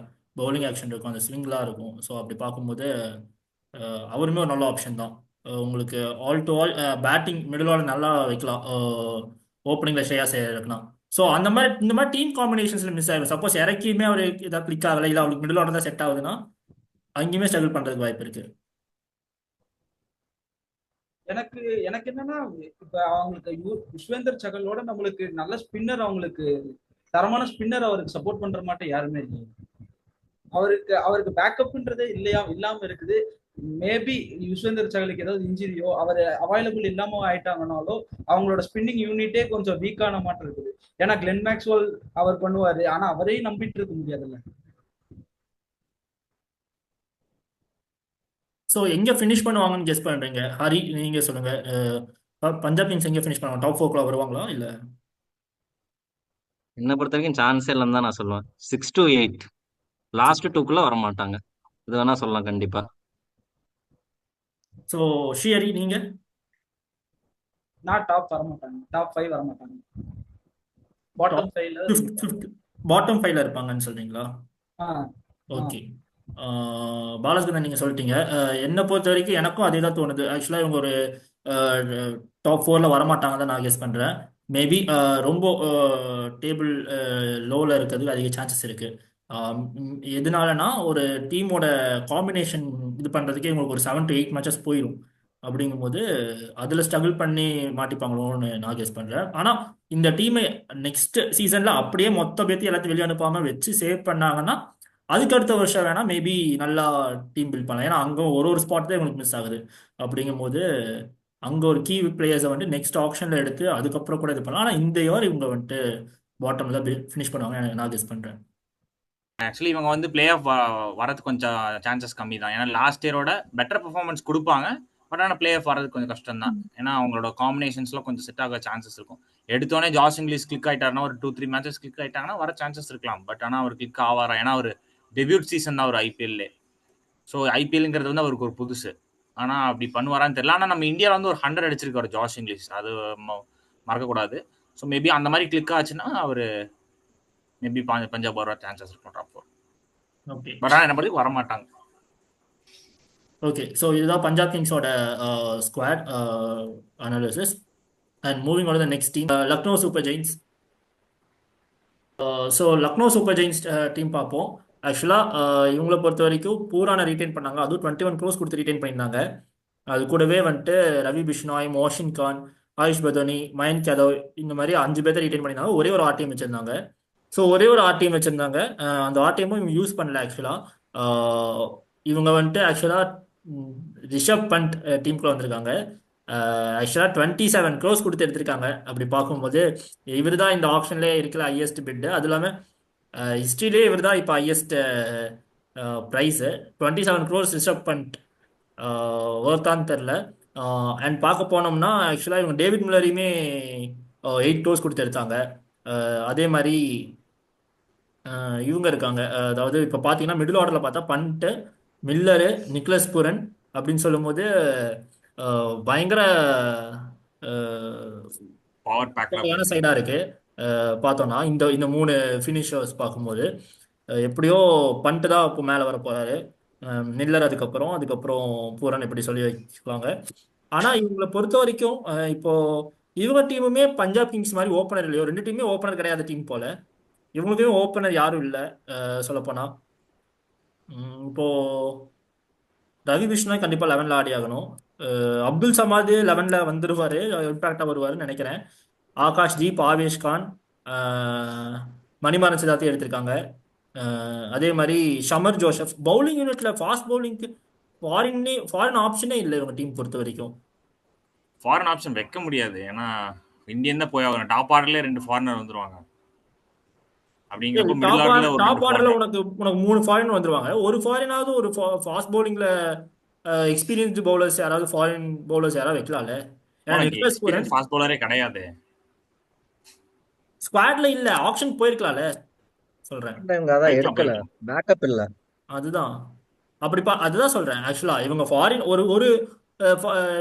பவுலிங் ஆக்ஷன் இருக்கும், அந்த ஸ்விங்லாம் இருக்கும். ஸோ அப்படி பார்க்கும்போது அவருமே ஒரு நல்ல ஆப்ஷன் தான். உங்களுக்கு all to all batting middle order நல்லா வைக்கலாம். ஓப்பனிங்ல ஸ்ரேயா சேரலாம். ஸோ அந்த மாதிரி இந்த மாதிரி டீம் காம்பினேஷன்ஸ்ல மிஸ் ஆயிடும். சப்போஸ் இறக்கியுமே அவர் ஏதாவது கிளிக் ஆகலை, இல்லை அவருக்கு மிடில் ஆர்டர் தான் செட் ஆகுதுன்னா அங்கேயுமே ஸ்ட்ரகிள் பண்றதுக்கு வாய்ப்பு இருக்கு. எனக்கு எனக்கு என்னன்னா, இப்ப அவங்களுக்கு யுஸ்வேந்தர் சகலோட நம்மளுக்கு நல்ல ஸ்பின்னர், அவங்களுக்கு தரமான ஸ்பின்னர் அவருக்கு சப்போர்ட் பண்ற மாட்டேன் யாருமே இல்லை. அவருக்கு பேக்கப்ன்றதே இல்லாம இருக்குது. மேபி யுஸ்வேந்தர் சகலுக்கு ஏதாவது இன்ஜுரியோ அவர் அவைலபிள் இல்லாம ஆயிட்டாங்கனாலோ அவங்களோட ஸ்பின்னிங் யூனிட்டே கொஞ்சம் வீக்கான மாட்டம் இருக்குது. ஏன்னா கிளென் மேக்ஸ்வெல் அவர் பண்ணுவாரு, ஆனா அவரையும் நம்பிட்டு இருக்க முடியாதுல்ல. ஸோ எங்கே ஃபினிஷ் பண்ணுவாங்கன்னு கெஸ் பண்ணுறீங்க? ஹரி, நீங்கள் சொல்லுங்கள். பஞ்சாப் கிங்ஸ் எங்கே ஃபினிஷ் பண்ணுவாங்க? டாப் 4 வருவாங்களா இல்லை? என்னை பொறுத்த வரைக்கும் சான்ஸே இல்லைன்னு தான் நான் சொல்லுவேன். 6 to 8 லாஸ்ட் 2க்குள்ள வர மாட்டாங்க. இது வேணா சொல்லலாம் கண்டிப்பா. ஸோ ஷியரி, நீங்கள்? நான் டாப் வரமாட்டாங்க, டாப் 5 வரமாட்டாங்க, பாட்டம் 5ல ஃபிஃப்த் பாட்டம் 5ல இருப்பாங்கன்னு சொல்றீங்களா? ஓகே. பாலச்சந்திரன், நீங்கள் சொல்லிட்டீங்க. என்னை பொறுத்த வரைக்கும் எனக்கும் அதே தான் தோணுது. ஆக்சுவலாக இவங்க ஒரு டாப் 4ல வரமாட்டாங்க தான் நான் கெஸ் பண்ணுறேன். மேபி ரொம்ப டேபிள் லோவில் இருக்கிறதுக்கு அதிக சான்சஸ் இருக்குது. எதனாலனா ஒரு டீமோட காம்பினேஷன் இது பண்ணுறதுக்கே இவங்களுக்கு ஒரு 7 to 8 மேட்சஸ் போயிடும். அப்படிங்கும்போது அதில் ஸ்ட்ரகிள் பண்ணி மாட்டிப்பாங்களோன்னு நான் கெஸ் பண்ணுறேன். ஆனால் இந்த டீமை நெக்ஸ்ட் சீசனில் அப்படியே மொத்த பேர்த்தி எல்லாத்தையும் வெளியே அனுப்பாமல் வச்சு சேவ் பண்ணாங்கன்னா அதுக்கு அடுத்த வருஷம் வேணா மேபி நல்லா டீம் பில்ட் பண்ணலாம். ஏன்னா அங்கே ஒரு ஸ்பாட் தான் இவங்களுக்கு மிஸ் ஆகுது. அப்படிங்கும்போது அங்கே ஒரு கீ பிளேயர்ஸை வந்துட்டு நெக்ஸ்ட் ஆப்ஷனில் எடுத்து அதுக்கப்புறம் கூட இது பண்ணலாம். ஆனால் இந்த இயர் இவங்க வந்துட்டு பாட்டமில் தான் ஃபினிஷ் பண்ணுவாங்க நான் கெஸ் பண்ணுறேன். ஆக்சுவலி இவங்க வந்து பிளே ஆஃப் வரது கொஞ்சம் சான்சஸ் கம்மி தான். ஏன்னா லாஸ்ட் இயரோட பெட்டர் பெர்ஃபார்மன்ஸ் கொடுப்பாங்க, பட் ஆனால் பிளே ஆஃப் வரது கொஞ்சம் கஷ்டம் தான். ஏன்னா அவங்களோட காம்பினேஷன்ஸ்லாம் கொஞ்சம் செட் ஆக சான்சஸ் இருக்கும். எடுத்தோடனே ஜாஸ் இங்கிலீஷ் கிளிக் ஆயிட்டாருன்னா ஒரு 2-3 மேட்சஸ் கிளிக் ஆயிட்டாங்கன்னா வர சான்சஸ் இருக்கலாம். பட் ஆனால் அவர் கிளிக் ஆவாரா? ஏன்னா ஒரு டெபியூட் சீசன் தான் ஒரு ஐபிஎல்ல. ஸோ ஐபிஎல்ங்கிறது வந்து அவருக்கு ஒரு புதுசு. ஆனால் அப்படி பண்ணுவாரான்னு தெரியல. ஆனால் நம்ம இந்தியாவில் வந்து ஒரு 100 அடிச்சிருக்காரு ஜாஸ் இங்கிலீஷ், அது மறக்கக்கூடாது. ஸோ மேபி அந்த மாதிரி கிளிக் ஆச்சுன்னா அவர் மேபி பஞ்சாப் வர சான்சஸ் இருக்கும் டாப் 4. ஓகே, பட் ஆனால் என்ன வர மாட்டாங்க. ஓகே. ஸோ இதுதான் பஞ்சாப் கிங்ஸோட squad analysis. And moving on the next team, Lucknow super giants. So Lucknow super giants team பார்ப்போம். ஆக்சுவலாக இவங்களை பொறுத்த வரைக்கும் பூரான ரீட்டைன் பண்ணாங்க, அதுவும் 21 crores கொடுத்து ரீட்டைன் பண்ணியிருந்தாங்க. அது கூடவே வந்துட்டு ரவி பிஷ்னாய், மோஷின் கான், ஆயுஷ் பதோனி, மயன்க் யாதவ் இந்த மாதிரி 5 பேர்த்த ரீட்டைன் பண்ணியிருந்தாங்க. ஒரே ஒரு ஆர்டிஎம் வச்சிருந்தாங்க. ஸோ ஒரே ஒரு ஆர்டிஎம் வச்சிருந்தாங்க. அந்த ஆர்டிஎம்மும் இவங்க யூஸ் பண்ணல. ஆக்சுவலாக இவங்க வந்துட்டு ரிஷப் பண்ட் டீமுக்குள்ள வந்திருக்காங்க. ஆக்சுவலாக 27 crores கொடுத்து எடுத்திருக்காங்க. அப்படி பார்க்கும்போது இவர் தான் இந்த ஆப்ஷன்லேயே இருக்கிற ஹையஸ்ட் பிட்டு. அது இல்லாமல் ஹிஸ்ட்ரியிலே இவர் தான் இப்போ highest price. 27 crores Rishabh Pant ஒர்த்தான்னு தெரில. அண்ட் பார்க்க போனோம்னா ஆக்சுவலாக இவங்க டேவிட் மில்லரையுமே 8 crores கொடுத்து எடுத்தாங்க. அதே மாதிரி இவங்க இருக்காங்க. அதாவது இப்போ பார்த்தீங்கன்னா மிடில் ஆர்டரில் பார்த்தா பண்ட்டு, மில்லரு, நிக்லஸ் புரன் அப்படின்னு சொல்லும்போது பயங்கர பவர் பேக்ல சைடாக இருக்கு. பார்த்தோம்னா இந்த இந்த 3 ஃபினிஷர்ஸ் பார்க்கும்போது எப்படியோ பண்ட்டு தான் இப்போ மேலே வர போறாரு. மில்லர் அதுக்கப்புறம் பூரன் இப்படி சொல்லி வச்சுக்குவாங்க. ஆனால் இவங்களை பொறுத்த வரைக்கும் இப்போ இவங்க டீமுமே பஞ்சாப் கிங்ஸ் மாதிரி ஓப்பனர் இல்லையோ, 2 டீமுமே ஓப்பனர் கிடையாத டீம் போல. இவங்களுக்குமே ஓப்பனர் யாரும் இல்லை சொல்லப்போனா. இப்போ ரவி பிஷ்னாய் கண்டிப்பாக 11ல் ஆடி ஆகணும். அப்துல் சமாத் 11ல் வந்துடுவார், இம்பாக்டாக வருவாருன்னு நினைக்கிறேன். ஆகாஷ் தீப், ஆவேஷ் கான், மணிமாறன் சிதார்த்தையும் எடுத்திருக்காங்க. அதே மாதிரி ஷமர் ஜோசப். பவுலிங் யூனிட்ல ஃபாஸ்ட் பவுலிங்க்கு ஃபாரின் ஆப்ஷனே இல்லை இவங்க டீம் பொறுத்த வரைக்கும். ஃபாரின் ஆப்ஷன் வைக்க முடியாது, ஏன்னா இந்தியன் தான் போய் ஆகணும். டாப் ஆர்டர்ல 2 ஃபாரினர் வந்துருவாங்க. அப்படிங்கிறப்ப மிடில் ஆர்டர்ல ஒரு டாப் ஆர்டர்ல உனக்கு 3 ஃபாரின் வந்துருவாங்க. ஒரு ஃபாரினாவது ஒரு ஃபாஸ்ட் பவுலிங்ல எக்ஸ்பீரியன்ஸ்டு பவுலர்ஸ் யாராவது, ஃபாரின் பவுலர்ஸ் யாராவது வைக்கலாம்ல. ஃபாஸ்ட் பவுலரே கிடையாது ஸ்குவாட்ல, இல்ல ஆப்ஷன் போயிருக்கலாம்ல சொல்றேன். அதான் எடுக்கல, பேக்கப் இல்ல. அதுதான் அதுதான் சொல்றேன். ஆக்சுவலா இவங்க ஃபாரின் ஒரு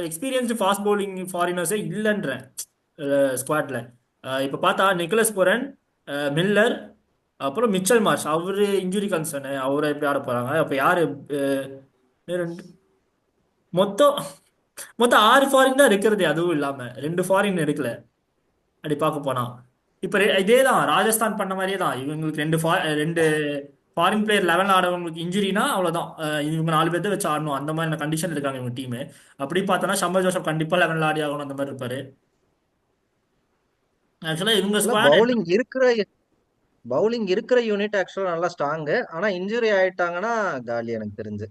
எக்ஸ்பீரியன்ஸ்டு ஃபாஸ்ட் பவுலிங் ஃபாரினர்ஸே இல்லைன்றேன் ஸ்குவாட்ல. இப்போ பார்த்தா நிக்கலஸ் புரன், மில்லர், அப்புறம் மிச்சல் மார்ஷ். அவரு இன்ஜுரி கன்சர்னு, அவரை எப்படி ஆட போறாங்க? அப்போ யாரு? மொத்தம் 6 ஃபாரின் தான் இருக்கிறது. அதுவும் இல்லாம 2 ஃபாரின் எடுக்கல. அப்படி பார்க்க போனா இப்போ இதே தான் ராஜஸ்தான் பண்ண மாதிரியே தான். இவங்களுக்கு 2 ஃபாரின் பிளேயர் 11 ஆடவங்களுக்கு இன்ஜுரினா அவ்வளோதான். இவங்க 4 பேர்த்த வச்சு ஆடணும், அந்த மாதிரி கண்டிஷன் இருக்காங்க இவங்க டீமு. அப்படி பார்த்தோன்னா ஷம்பர் ஜோசப் கண்டிப்பாக 11ல் ஆடி ஆகணும், அந்த மாதிரி இருப்பாரு. ஆக்சுவலாக இவங்க பவுலிங் இருக்கிற பவுலிங் இருக்கிற யூனிட் ஆக்சுவலா நல்லா ஸ்ட்ராங்கு. ஆனா இன்ஜுரி ஆயிட்டாங்கன்னா காலி எனக்கு தெரிஞ்சு.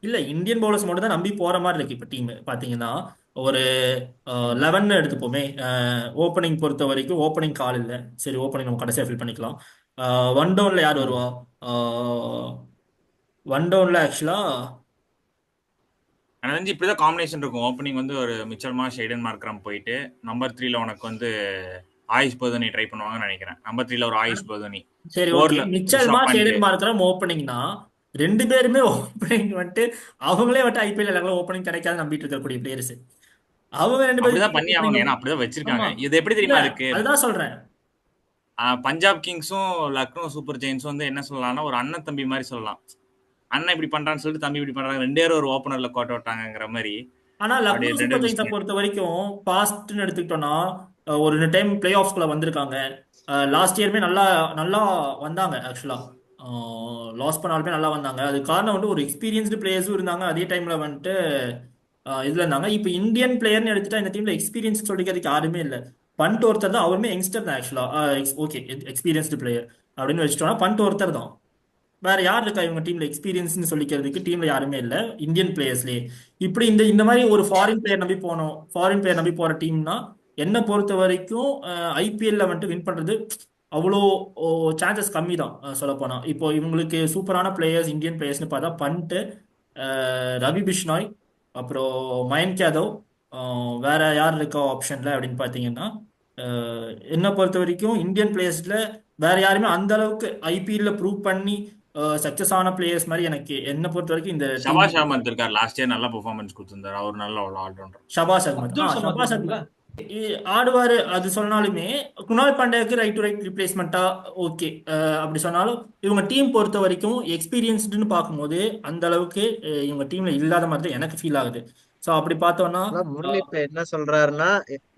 இல்ல இந்தியன் பவுலர்ஸ் மட்டும் தான் நம்பி போற மாதிரி இருக்கு இப்ப டீம் பாத்தீங்கன்னா. ஒரு 11 எடுத்துப்போமே. ஓப்பனிங் பொறுத்த வரைக்கும் ஓப்பனிங் கால் இல்ல. சரி, ஓப்பனிங் நம்ம கடைசியா ஃபில் பண்ணிக்கலாம். ஒன் டவுன்ல யார் ம். வருவா? ஒன் டவுன்ல ஆக்சுவலா எனக்கு தெரிஞ்சு இப்படிதான் காம்பினேஷன் இருக்கும். ஓப்பனிங் வந்து ஒரு மிச்சல் மார்ஷ், எய்டன் மார்க்ரம் போயிட்டு நம்பர் 3ல உனக்கு வந்து ஆயுஷ் பர்தனி ட்ரை பண்ணுவாங்கன்னு நினைக்கிறேன். நம்பர் 3ல ஒரு ஆயுஷ் பர்தனி, சரி, ஓகே. 4ல Mitchell Rishabh Mark Pant. Aiden Markram ஓப்பனிங்னா ரெண்டு பேருமே ஓப்பனிங் வந்துட்டு அவங்களே வந்துட்டு ஐபிஎல் எல்லாரும் ஓப்பனிங் கிடைக்காது நம்பிட்டு இருக்கக்கூடிய பிளேயர்ஸ். அவங்க ரெண்டு அப்படிதான் பேரும் பண்ணி ஓப்பனிங். ஆகணும், ஏன்னா அப்படிதான் வச்சிருக்காங்க. ஆமா. இது எப்படி இல்ல, தெரியுமா இருக்கு? அதுதான் சொல்றேன். பஞ்சாப் கிங்ஸும் லக்னோ சூப்பர் ஜெயின்ஸும் வந்து என்ன சொல்லலாம்னா ஒரு அண்ணன் தம்பி மாதிரி சொல்லலாம். அண்ணன் இப்படி பண்றான்னு சொல்லிட்டு தம்பி இப்படி பண்றாங்க, ரெண்டு பேரும் ஒரு ஓப்பனர்ல கோட்டை விட்டாங்கிற மாதிரி. ஆனா அப்படியே லக்னோ ரெண்டு சூப்பர் பேரும் மிஸ் ஜெயின்ஸை பண்ணி. பொறுத்த வரைக்கும் பாஸ்ட்னு எடுத்துக்கிட்டோம்னா ஒரு டைம் பிளே ஆஃப்ஸ்குள்ள வந்திருக்காங்க. லாஸ்ட் இயருமே நல்லா நல்லா வந்தாங்க ஆக்சுவலா. லாஸ் பண்ணாலுமே நல்லா வந்தாங்க. அது காரணம் வந்து ஒரு எக்ஸ்பீரியன்ஸ்டு பிளேயர்ஸும் இருந்தாங்க, அதே டைம்ல வந்துட்டு இதுல இருந்தாங்க. இப்போ இந்தியன் பிளேயர்னு எடுத்துட்டா இந்த டீம்ல எக்ஸ்பீரியன்ஸ் சொல்லிக்கிறதுக்கு யாருமே இல்லை. பண்ட் ஒருத்தர் தான், அவருமே யங்ஸ்டர் தான் ஆக்சுவலா. ஓகே, எக்ஸ்பீரியன்ஸ்டு பிளேயர் அப்படின்னு வச்சுட்டோம்னா பண்ட் ஒருத்தர் தான். வேற யார் இருக்கா இவங்க டீம்ல எக்ஸ்பீரியன்ஸ்னு சொல்லிக்கிறதுக்கு? டீம்ல யாருமே இல்ல இந்தியன் பிளேயர்ஸ்லயே. இப்படி இந்த இந்த மாதிரி ஒரு ஃபாரின் பிளேயர் நம்பி போனோம், ஃபாரின் பிளேயர் நம்பி போற டீம்னா என்ன பொறுத்த வரைக்கும் ஐபிஎல்ல வந்துட்டு வின் பண்றது அவ்வளோ சான்சஸ் கம்மி தான். சொல்ல போனா இப்போ இவங்களுக்கு சூப்பரான பிளேயர்ஸ் இந்தியன் பிளேயர்ஸ்னு பார்த்தா பண்ட், ரவி பிஷ்னாய், அப்புறம் மயங்க் யாதவ். வேற யார் இருக்கா ஆப்ஷன்ல அப்படின்னு பார்த்தீங்கன்னா என்னை பொறுத்த வரைக்கும் இந்தியன் பிளேயர்ஸ்ல வேற யாருமே அந்த அளவுக்கு ஐபிஎல்ல ப்ரூவ் பண்ணி சக்சஸ் ஆன பிளேயர்ஸ் மாதிரி எனக்கு என்னை பொறுத்த வரைக்கும் இந்த டீம். ஷபாஷ் அஹமத் இருக்கார், லாஸ்ட் இயர் நல்ல பெர்ஃபார்மன்ஸ் கொடுத்திருந்தாரு. அவர் நல்ல ஆல்ரவுண்டர். ஷபாஸ் அகமத். அப்துல் சமத் ஷபாஸ் இருக்காங்கல்ல. அகமத் ஆடுவாரு அது சொன்னாலுமே குணால் பாண்டியாக்கு ரைட் டு ரைட் ரிப்ளேஸ்மெண்ட்டா ஓகே. அப்படி சொன்னாலும் இவங்க டீம் பொறுத்த வரைக்கும் எக்ஸ்பீரியன்ஸ்டுன்னு பார்க்கும்போது அந்த அளவுக்கு இவங்க டீம்ல இல்லாத மாதிரி தான் எனக்கு ஃபீல் ஆகுது. ஸோ அப்படி பார்த்தோம்னா ஆனா முரளி இப்ப என்ன சொல்றாருன்னா,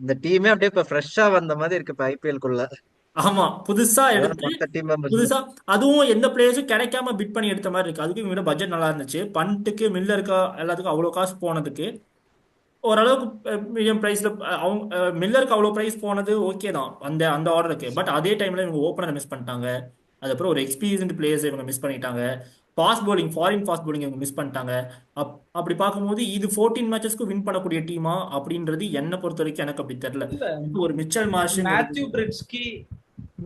இந்த டீமே அப்படியே இப்ப ஃப்ரெஷ்ஷா வந்த மாதிரி இருக்கு இப்ப ஐபிஎல் குள்ள. ஆமா, புதுசா அதாவது எடுத்து மொத்த டீம் மெம்பர்ஸ். புதுசா அதுவும் எந்த பிளேயர்ஸும் கிடைக்காம பிட் பண்ணி எடுத்த மாதிரி இருக்கு. அதுக்கு இவங்க பட்ஜெட் நல்லா இருந்துச்சு. பண்ட்டுக்கு மில்லருக்கா எல்லாத்துக்கும் அவ்வளோ காசு போனதுக்கு ஓரளவுக்கு மீடியம் பிரைஸ்ல அவங்க மில்லருக்கு அவ்வளோ பிரைஸ் போனது ஓகே தான் அந்த அந்த ஆர்டருக்கு. பட் அதே டைம்ல இவங்க ஓப்பனரை மிஸ் பண்ணிட்டாங்க. அதுக்கப்புறம் ஒரு எக்ஸ்பீரியன்ஸ்டு பிளேயர்ஸ் இவங்க மிஸ் பண்ணிட்டாங்க. Fast bowling, foreign fast bowling இவங்க மிஸ் பண்ணிட்டாங்க. அப்படி பார்க்கும்போது இது 14 மேட்சஸ்க்கு வின் பண்ணக்கூடிய டீமா அப்படின்றது என்னை பொறுத்த வரைக்கும் எனக்கு அப்படி தெரியல. இல்ல, ஒரு மிச்சல் மார்ஷுங்கிறது.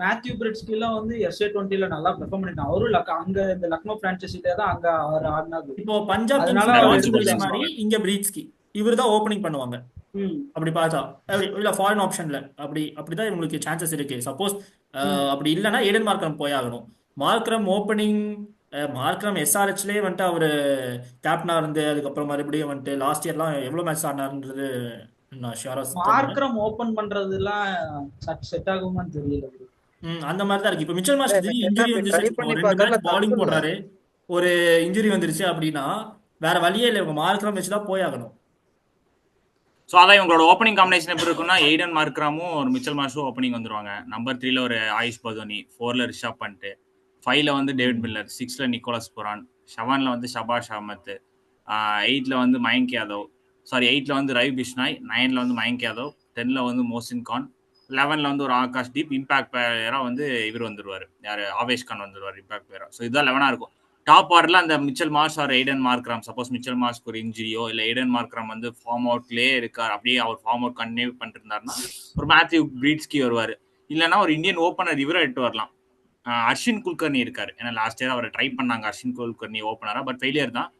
மேத்யூ பிரிட்ஸ்கி எல்லாம் வந்து SA20ல நல்லா பெர்ஃபார்ம் பண்ணிருக்காங்க. அவரும் அங்க இந்த லக்னோ பிரான்ச்சைசில தான் அங்க அவர் ஆடினது. இப்போ பஞ்சாப் அதனால கிங்ஸ்ல அவர் செவன் ராஜ் சூப்பர் பிரிட்ஸ் ஜெயின்ஸ் மாதிரி எடுத்துட்டாங்க. வாங்க. இங்க பிரீட்ஸ்கி இவர் தான் ஓப்பனிங் பண்ணுவாங்க. ம். அப்படி பார்த்தா இல்ல ஃபாரின் ஆப்ஷன்ல அப்படிதான் இவங்களுக்கு சான்சஸ் இருக்கு. சப்போஸ் ம். அப்படி இல்லைன்னா ஏடன் மார்க்ரம் போயாகணும். Markram opening. மார்க்ரம் எஸ்ஆர்ஹெச்லேயே வந்துட்டு அவரு கேப்டனா இருந்து அதுக்கப்புறம் மறுபடியும் வந்துட்டு லாஸ்ட் இயர்லாம் எவ்வளவு மேட்ச் ஆடினாருன்றது நான் ஷியரா தெரியல. மார்க்ரம் ஓபன் பண்றதெல்லாம் செட் ஆகுமான்னு தெரியல. அந்த மாதிரி தான் இருக்கு. இப்போ மிச்சல் இல்ல மார்ச் என்ன திடீர்னு கேட்டா இன்ஜுரி இப்ப வந்துருச்சு ட்ரை வச்சுக்கோ, பண்ணி 2 பாக்கறதுல மேட்ச் தப்பு பாலிங் இல்ல. போடுறாரு, ஒரு இன்ஜுரி வந்துருச்சு அப்படின்னா வேற வழியே இல்லை, இவங்க மார்க்ரம் வச்சு தான் போயாகணும். ஸோ அதான் இவங்களோட ஓப்பனிங் காம்பினேஷன் எப்படி இருக்குன்னா, எய்டன் மார்க்ராமும் ஒரு மிச்சல் மார்ஷும் ஓப்பனிங் வந்துருவாங்க. நம்பர் 3ல ஒரு ஆயுஷ் பர்தோனி, 4ல ரிஷப் பண்ட், 5ல வந்து டேவிட் மில்லர், 6ல நிக்கோலஸ் புரான், 7ல வந்து ஷபாஷ் அஹமத், 8ல வந்து மயங்க் யாதவ், 8ல வந்து ரவி பிஷ்னாய், 9ல வந்து மயங்க் யாதவ், 10ல வந்து மோசின் கான், 11ல வந்து ஒரு ஆகாஷ் தீப். இம்பாக்ட் பிளேயரா வந்து இவர் வந்துருவாரு, யாரு ஆவேஷ் கான் வந்துருவார் இம்பாக்ட் பிளேயரா. ஸோ இதுதான் 11ஆ இருக்கும். டாப் ஆர்டர்ல அந்த Mitchell Marsh or Aiden Markram. Suppose Mitchell மார்ஷ்க்கு ஒரு இன்ஜுரியோ இல்லை எய்டன் மார்க்ராம் வந்து ஃபார்ம் அவுட்லேயே இருக்கார், அப்படியே அவர் ஃபார்ம் அவுட் கண்டினியூ பண்ணிட்டு இருந்தாருன்னா ஒரு மேத்யூ பிரீட்ஸ்கி வருவார். இல்லைன்னா ஒரு இந்தியன் ஓப்பனர் இவரை எட்டு வரலாம். அர்ஷின் குல்கர்னி இருக்காரு. ஏன்னா லாஸ்ட் இயர் அவரை ட்ரை பண்ணாங்க அர்ஷின் குல்கர்னி ஓப்பனரா, பட் ஃபெயிலியர் தான்.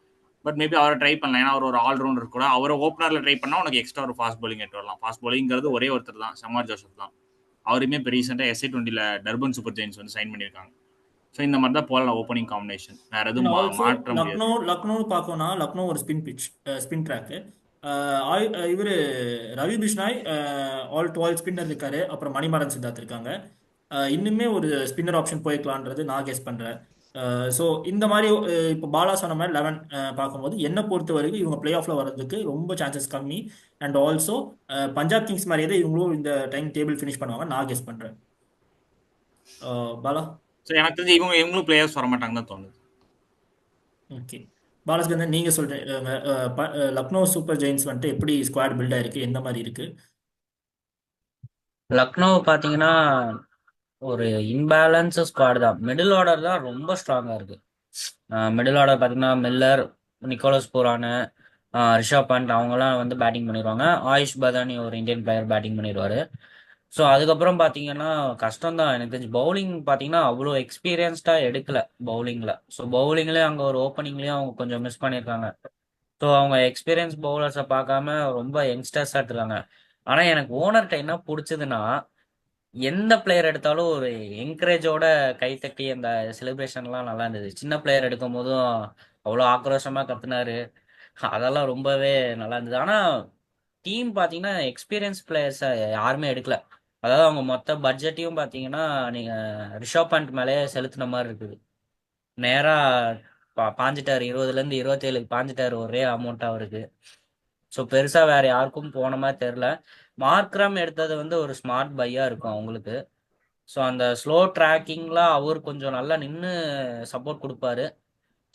பட் மேபி அவரை ட்ரை பண்ணலாம், ஏன்னா அவர் ஒரு ஆல்ரவுண்டர் கூட. அவரை ஓப்பனர்ல ட்ரை பண்ணா உனக்கு எக்ஸ்ட்ரா ஒரு ஃபாஸ்ட் bowling எட்டு வரலாம். ஃபாஸ்ட் bowlingங்கிறது ஒரே ஒருத்தர் தான், சமார் ஜோசப் தான். அவருமே இப்போ ரீசெண்டாக SA20ல டர்பன் சூப்பர் ஜெயின்ஸ் வந்து சைன் பண்ணியிருக்காங்க. ஸோ இந்த மாதிரி தான் போகலாம் ஓப்பனிங் காம்பினேஷன், வேற எதுவும் ஆல்சோ மாற்ற முடியாது. லக்னோ பார்க்கணும்னா லக்னோ ஒரு ஸ்பின் பிச், ஸ்பின் ட்ராக்கு. இவர் ரவி பிஷ்னாய் ஆல் 12 ஸ்பின்னர் இருக்காரு. அப்புறம் மணிமாறன் சித்தார்த் இருக்காங்க. இன்னுமே ஒரு ஸ்பின்னர் ஆப்ஷன் போய்க்கலான்றது நான் கெஸ் பண்றேன். ஸோ இந்த மாதிரி இப்போ பாலா சொன்ன மாதிரி 11 பார்க்கும்போது என்னை பொறுத்த வரைக்கும் இவங்க பிளே ஆஃப்ல வர்றதுக்கு ரொம்ப சான்சஸ் கம்மி. அண்ட் ஆல்சோ பஞ்சாப் கிங்ஸ் மாதிரியே தான் இவங்களும் இந்த டைம் டேபிள் ஃபினிஷ் பண்ணுவாங்க நான் கெஸ் பண்றேன். பாலா. ஸோ எனக்கு தெரிஞ்சு இவங்களும் பிளேயர்ஸ் வர மாட்டாங்கன்னு தான் தோணுது. ஓகே, பாலஸ்கந்தன் நீங்க சொல்றேன். லக்னோ சூப்பர் ஜெயின்ஸ் வந்துட்டு எப்படி ஸ்குவாட் பில்ட் ஆயிருக்கு, எந்த மாதிரி இருக்கு? லக்னோ பார்த்தீங்கன்னா ஒரு இன்பேலன்ஸ் ஸ்குவாட் தான். மிடில் ஆர்டர் தான் ரொம்ப ஸ்ட்ராங்கா இருக்கு. மிடில் ஆர்டர் பார்த்தீங்கன்னா மில்லர், நிக்கோலஸ் பூரானு, ரிஷப் பண்ட் அவங்கலாம் வந்து பேட்டிங் பண்ணிடுவாங்க. ஆயுஷ் பதானி ஒரு இந்தியன் பிளேயர் பேட்டிங் பண்ணிடுவாரு. ஸோ அதுக்கப்புறம் பார்த்தீங்கன்னா கஷ்டம் தான் எனக்கு தெரிஞ்சு. பவுலிங் பார்த்தீங்கன்னா அவ்வளோ எக்ஸ்பீரியன்ஸ்டா எடுக்கல பவுலிங்ல. ஸோ பவுலிங்லேயே அங்கே ஒரு ஓப்பனிங்லேயும் அவங்க கொஞ்சம் மிஸ் பண்ணியிருக்காங்க. ஸோ அவங்க எக்ஸ்பீரியன்ஸ் பவுலர்ஸை பார்க்காம ரொம்ப யங்ஸ்டர்ஸாக எடுத்துருக்காங்க. ஆனால் எனக்கு ஓனர்கிட்ட என்ன பிடிச்சதுன்னா, எந்த பிளேயர் எடுத்தாலும் ஒரு என்கரேஜோட கைத்தட்டி அந்த செலிப்ரேஷன்லாம் நல்லா இருந்தது. சின்ன பிளேயர் எடுக்கும் போதும் அவ்வளோ ஆக்ரோஷமா கத்துனாரு. அதெல்லாம் ரொம்பவே நல்லா இருந்தது. ஆனா டீம் பாத்தீங்கன்னா எக்ஸ்பீரியன்ஸ் பிளேயர்ஸ் யாருமே எடுக்கல. அதாவது அவங்க மொத்த பட்ஜெட்டையும் பாத்தீங்கன்னா நீங்க ரிஷப் பண்ட் மேலேயே செலுத்தின மாதிரி இருக்குது. நேரா பாஞ்சிட்டாரு, 20ல இருந்து 27க்கு பாஞ்சிட்டாரு ஒரே அமௌண்ட் அவருக்கு. ஸோ பெருசா வேற யாருக்கும் போன மாதிரி தெரியல. மார்க்ரம் எடுத்தது வந்து ஒரு ஸ்மார்ட் பையா இருக்கும் அவங்களுக்கு. ஸோ அந்த ஸ்லோ ட்ராக்கிங்ல அவர் கொஞ்சம் நல்லா நின்று சப்போர்ட் கொடுப்பாரு.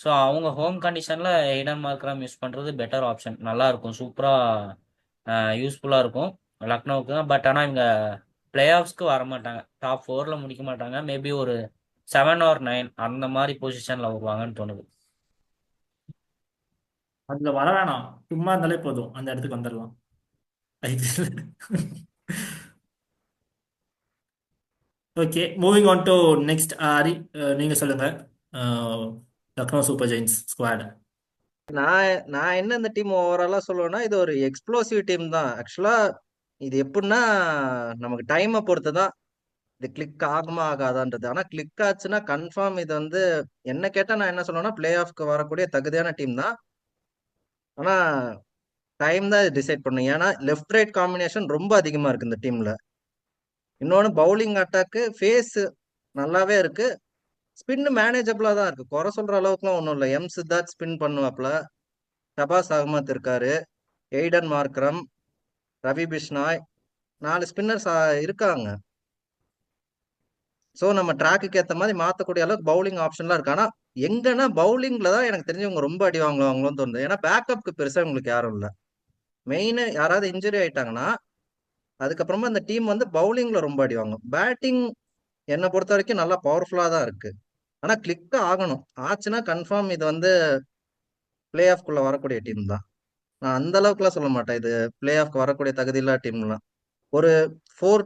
ஸோ அவங்க ஹோம் கண்டிஷன்ல எய்டன் மார்க்ரம் யூஸ் பண்றது பெட்டர் ஆப்ஷன். நல்லா இருக்கும், சூப்பரா யூஸ்ஃபுல்லா இருக்கும் லக்னோவுக்கு. பட் ஆனால் இவங்க பிளே ஆஃப்ஸ்க்கு வர மாட்டாங்க, டாப் 4ல முடிக்க மாட்டாங்க. மேபி ஒரு 7 or 9 அந்த மாதிரி பொசிஷன்ல வருவாங்கன்னு தோணுது. அதுல வர வேணாம், சும்மா இருந்தாலே போதும், அந்த இடத்துக்கு வந்துடலாம். Okay, moving on to next. Hari, நீங்க சொல்லுங்க. Lucknow super giants squad. நான் நான் என்ன இந்த டீம் ஓவராலா சொல்லுவேன்னா, இது ஒரு எக்ஸ்ப்ளோசிவ் டீம் தான். ஆக்சுவலா இது எப்படின்னா, நமக்கு டைமை பொறுத்து தான் இது கிளிக் ஆகுமா ஆகாதான்றது. ஆனா கிளிக் ஆச்சுன்னா கன்ஃபார்ம் இது வந்து, என்ன கேட்டா நான் என்ன சொல்லுவேன்னா, பிளே ஆஃப்க்கு வரக்கூடிய தகுதியான டீம் தான். ஆனா டைம் தான் டிசைட் பண்ணும். ஏன்னா லெஃப்ட் ரைட் காம்பினேஷன் ரொம்ப அதிகமா இருக்கு இந்த டீம்ல. இன்னொன்னு பவுலிங் அட்டாக்கு ஃபேஸ் நல்லாவே இருக்கு. ஸ்பின் மேனேஜபிளா தான் இருக்கு, குறை சொல்ற அளவுக்குலாம் ஒன்றும் இல்லை. சித்தார்த் ஸ்பின் பண்ணுவாப்ல, ஷபாஸ் அகமத் இருக்காரு, Aiden Markram, Ravi Bishnoi, 4 spinners இருக்காங்க. ஸோ நம்ம ட்ராக்குக்கு ஏற்ற மாதிரி மாற்றக்கூடிய அளவுக்கு பவுலிங் ஆப்ஷன்லாம் இருக்கு. ஆனா எங்கன்னா பவுலிங்ல தான் எனக்கு தெரிஞ்சவங்க ரொம்ப அடி வாங்குவாங்களோன்னு தோணுது. ஏன்னா பேக்கப்க்கு பெருசா உங்களுக்கு யாரும் இல்லை. மெயின் யாராவது இன்ஜுரி ஆயிட்டாங்கன்னா அதுக்கப்புறமா இந்த டீம் வந்து பவுலிங்ல ரொம்ப அடி வாங்கும். பேட்டிங் என்னை பொறுத்த வரைக்கும் நல்லா பவர்ஃபுல்லா தான் இருக்கு. ஆனா கிளிக் ஆகணும். ஆச்சுன்னா கன்ஃபார்ம் இது வந்து பிளே ஆஃப்குள்ள வரக்கூடிய டீம் தான். நான் அந்த அளவுக்குலாம் சொல்ல மாட்டேன் இது பிளே ஆஃப்க்கு வரக்கூடிய தகுதியில்லா டீம்லாம். ஒரு ஃபோர்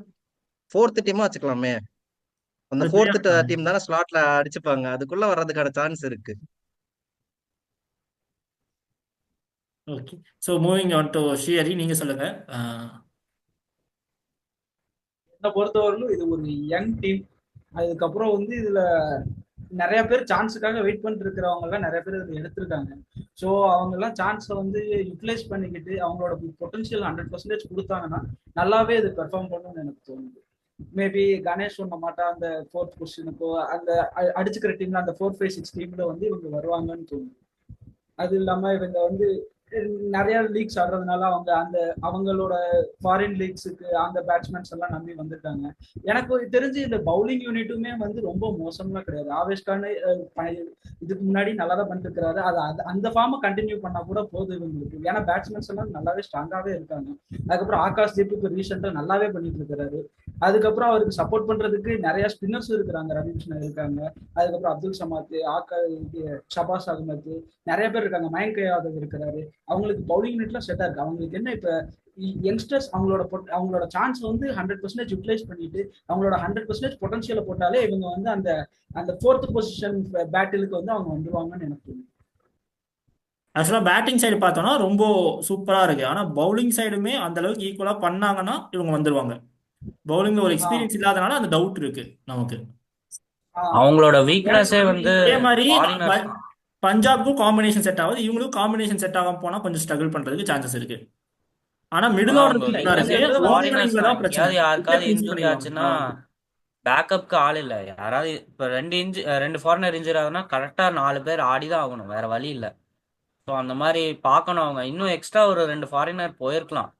ஃபோர்த் டீமா வச்சுக்கலாமே. அந்த அது ஃபோர்த் பிளேயர் தானே. டீம் தானே ஸ்லாட்ல அடிச்சுப்பாங்க, அதுக்குள்ள வர்றதுக்கான சான்ஸ் இருக்கு. Okay, so moving on to Srihari, நீங்க சொல்லுங்க. என்னை பொறுத்தவரையிலும் இது ஒரு யங் டீம். அதுக்கப்புறம் வந்து இதுல நிறைய பேர் சான்ஸுக்காக வெயிட் பண்ணிட்டு இருக்கிறவங்க எல்லாம் நிறைய பேர் இதை எடுத்திருக்காங்க. ஸோ அவங்க எல்லாம் சான்ஸை வந்து யூட்டிலைஸ் பண்ணிக்கிட்டு அவங்களோட பொட்டன்ஷியல் 100% கொடுத்தாங்கன்னா நல்லாவே இது பெர்ஃபார்ம் பண்ணணும்னு எனக்கு தோணுது. மேபி கணேஷ் சொன்ன மாட்டா அந்த 4th பொசிஷனுக்கோ அந்த அடிச்சுக்கிற டீம்ல அந்த 4, 5, 6 டீம்ல வந்து இவங்க வருவாங்கன்னு தோணுது. அது இல்லாம இவங்க வந்து நிறைய லீக்ஸ் ஆடுறதுனால அவங்க அந்த அவங்களோட ஃபாரின் லீக்ஸுக்கு அந்த பேட்ஸ்மேன்ஸ் எல்லாம் நம்பி வந்திருக்காங்க. எனக்கு தெரிஞ்சு இந்த பவுலிங் யூனிட்டுமே வந்து ரொம்ப மோசம்லாம் கிடையாது. ஆவேஷ் கான் இதுக்கு முன்னாடி நல்லா தான் பண்ணிட்டு இருக்கிறாரு. அந்த ஃபார்மை கண்டினியூ பண்ணா கூட போதும் இவங்களுக்கு. ஏன்னா பேட்ஸ்மேன்ஸ் எல்லாம் நல்லாவே ஸ்ட்ராங்காவே இருக்காங்க. அதுக்கப்புறம் ஆகாஷ் தீப் இப்போ ரீசெண்டா நல்லாவே பண்ணிட்டு இருக்கிறாரு. அதுக்கப்புறம் அவருக்கு சப்போர்ட் பண்றதுக்கு நிறைய ஸ்பின்னர்ஸ் இருக்கிறாங்க, ரவி கிருஷ்ணன் இருக்காங்க, அதுக்கப்புறம் அப்துல் சமாத், ஷபாஸ் அகமத், நிறைய பேர் இருக்காங்க, மயங்க் யாதவ் இருக்கிறாரு. அவங்களுக்கு பவுலிங் யூனிட்லாம் செட்டா இருக்கு. அவங்களுக்கு என்ன இப்ப யங்ஸ்டர்ஸ் அவங்களோட சான்ஸ் வந்து 100% யூட்டிலைஸ் பண்ணிட்டு அவங்களோட 100% பொட்டன்ஷியலை போட்டாலே இவங்க வந்து அந்த அந்த 4th பொசிஷன் பேட்டிலுக்கு வந்து அவங்க வந்துருவாங்கன்னு எனக்கு தோணுது. ஆக்சுவலாக பேட்டிங் சைடு பார்த்தோன்னா ரொம்ப சூப்பராக இருக்கு. ஆனால் பவுலிங் சைடுமே அந்த அளவுக்கு ஈக்குவலாக பண்ணாங்கன்னா இவங்க வந்துருவாங்க. பவுலிங்ல ஒரு ஆஹ் எக்ஸ்பீரியன்ஸ் இல்லாதனால அந்த டவுட் இருக்கு நமக்கு. ஆஹ் அவங்களோட எனக்கு வீக்னஸே வந்து அதே மாதிரி ஃபாரினர்ஸ். பஞ்சாப்க்கும் காம்பினேஷன் செட் ஆகுது, இவங்களுக்கும் காம்பினேஷன் செட் ஆகாம போனால் கொஞ்சம் ஸ்ட்ரகிள் பண்றதுக்கு சான்சஸ் இருக்கு. ஆனா மிடில் ஆனா ஆர்டர் அவங்க சூப்பரா வீக்னஸ் இருக்கு, வந்து ஃபாரினர்ஸ் ஓப்பனிங்ல தான். தான் பிரச்சனை. எங்கேயாவது யாருக்காவது விக்கெட் மிஸ் இன்ஜுரி பண்ணிடுவாங்க. ஆச்சுன்னா பேக்கப்க்கு ஆள் இல்லை. யாராவது இப்போ 2 ஃபாரினர் இன்ஜுரி ஆகுதுன்னா கரெக்டாக 4 பேர் ஆடி தான் ஆகணும், வேற வழி இல்லை. ஸோ அந்த மாதிரி பார்க்கணும். அவங்க இன்னும் எக்ஸ்ட்ரா ஒரு 2 ஃபாரினர் போயிருக்கலாம்.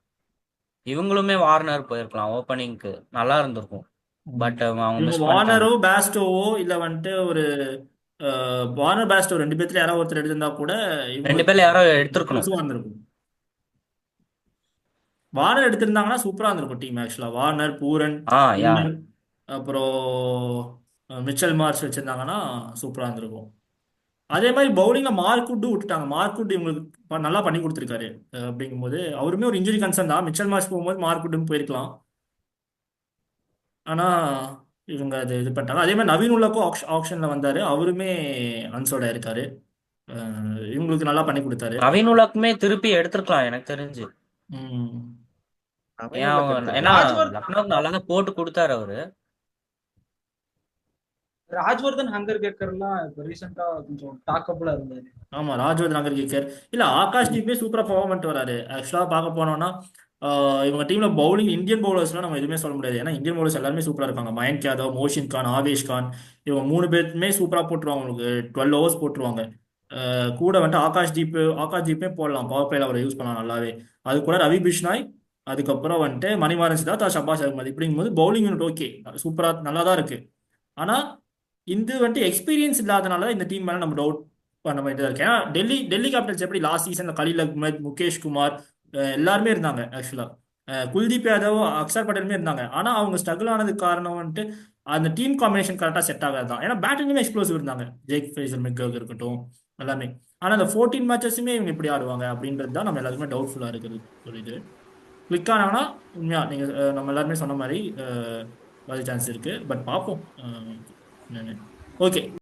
இவங்களுமே வார்னர் போயிருக்கலாம், ஓப்பனிங்க்கு நல்லா இருந்திருக்கும். பட் அவங்க இவங்க மிஸ் பண்ணிட்டாங்க. வார்னரோ பேஸ்டோவோ இல்ல வந்துட்டு ஒரு வார்னர் பேஸ்டோ ரெண்டு பேர்த்துல யாராவது ஒருத்தர் எடுத்திருந்தா கூட 2 இவங்களுக்கு பேர்ல யாரோ எடுத்திருக்கணும். வந்திருக்கும். வார்னர் எடுத்திருந்தாங்கன்னா சூப்பரா இருந்திருக்கும் டீம். ஆக்சுவலா வார்னர், பூரன், யா. மில்லர், அப்புறம் மிச்சல் மார்ஷ் வச்சிருந்தாங்கன்னா சூப்பராக இருந்திருக்கும். அதே மாதிரி பவுலிங்ல மார்க்குட்டும் விட்டுட்டாங்க. மார்க்குட் இவங்களுக்கு நல்லா பண்ணி கொடுத்துருக்காரு. அப்படிங்கும்போது அவருமே ஒரு இன்ஜுரி கன்சர்ன் தான். மிச்சல் மார்ஷ் போகும்போது மார்க்குட்டும் போயிருக்கலாம். ஆனா இவங்க அது இது பண்ணிட்டாங்க. அதே மாதிரி நவீன் உலக்கும் ஆப்ஷன்ல வந்தாரு. அவருமே அன்சோர்ட் ஆயிருக்காரு. இவங்களுக்கு நல்லா பண்ணி கொடுத்தாரு. நவீன் உலக்குமே திருப்பி எடுத்திருக்கலாம் எனக்கு தெரிஞ்சு. ம். நவீன் ஏன் உலக் அவங்க ஏன்னா எடுத்திருக்கலாம். ராஜ்வர்தன் லக்னோக்கு நல்லா தான் போட்டு கொடுத்தாரு அவரு. ராஜ்வர்தன் ஹங்கர் கேக்கர்லாம் இப்போ ரீசெண்டா கொஞ்சம் டாக்கபிளா இருந்தாரு. ஆமா, ராஜவர்தன் அகர்கேக்கர். இல்ல, ஆகாஷ் தீப்பே சூப்பரா பெர்ஃபார்ம் பண்ணிட்டு வராரு. ஆக்சுவலா பார்க்க போனோம்னா இவங்க டீம்ல பவுலிங் இந்தியன் பவுலர்ஸ்லாம் நம்ம எதுவுமே சொல்ல முடியாது. ஏன்னா இந்தியன் பவுலர்ஸ் எல்லாருமே சூப்பரா இருக்காங்க. மயங்க் யாதவ், மோஷின் கான், ஆவேஷ் கான், இவங்க 3 பேருமே சூப்பரா போட்டுருவாங்க. உங்களுக்கு 12 ஓவர்ஸ் போட்டுருவாங்க. கூட வந்துட்டு ஆகாஷ் தீப்பே போடலாம். பவர் பிளேல அவரை யூஸ் பண்ணலாம் நல்லாவே. அது கூட ரவி பிஷ்னாய், அதுக்கப்புறம் வந்துட்டு மணிமாறன் சித்தார்த், ஷபாஸ் அகமது. இப்படிங்கும்போது பவுலிங் யூனிட் ஓகே, சூப்பரா நல்லா தான் இருக்கு. ஆனா இது வந்துட்டு எக்ஸ்பீரியன்ஸ் இல்லாதனால தான் இந்த டீம் மேல நம்ம டவுட் பண்ண வேண்டியதா இருக்கு. ஏன்னா டெல்லி கேபிட்டல்ஸ் எப்படி லாஸ்ட் சீசன்ல கலீல் அஹ்மத், முகேஷ் குமார் எல்லாருமே இருந்தாங்க. ஆக்சுவலா குல்தீப் யாதவ், அக்ஷர் பட்டேலுமே இருந்தாங்க. ஆனா அவங்க ஸ்ட்ரகிள் ஆனதுக்கு காரணம் வந்துட்டு அந்த டீம் காம்பினேஷன் கரெக்டாக செட் ஆகாது தான். ஏன்னா பேட்டிங்குமே எக்ஸ்ப்ளோசிவ் இருந்தாங்க. ஜேக் ஃப்ரேசர் மெக்கர்க் இருக்கட்டும் எல்லாமே. ஆனா அந்த 14 மேட்சஸுமே இவங்க எப்படி ஆடுவாங்க அப்படின்றது தான் நம்ம எல்லாருக்குமே டவுட்ஃபுல்லா இருக்குது. புரியுது. கிளிக் ஆனாங்கன்னா உண்மையா நீங்க நம்ம எல்லாருமே சொன்ன மாதிரி சான்ஸ் இருக்கு. பட் பார்ப்போம். ஓகே.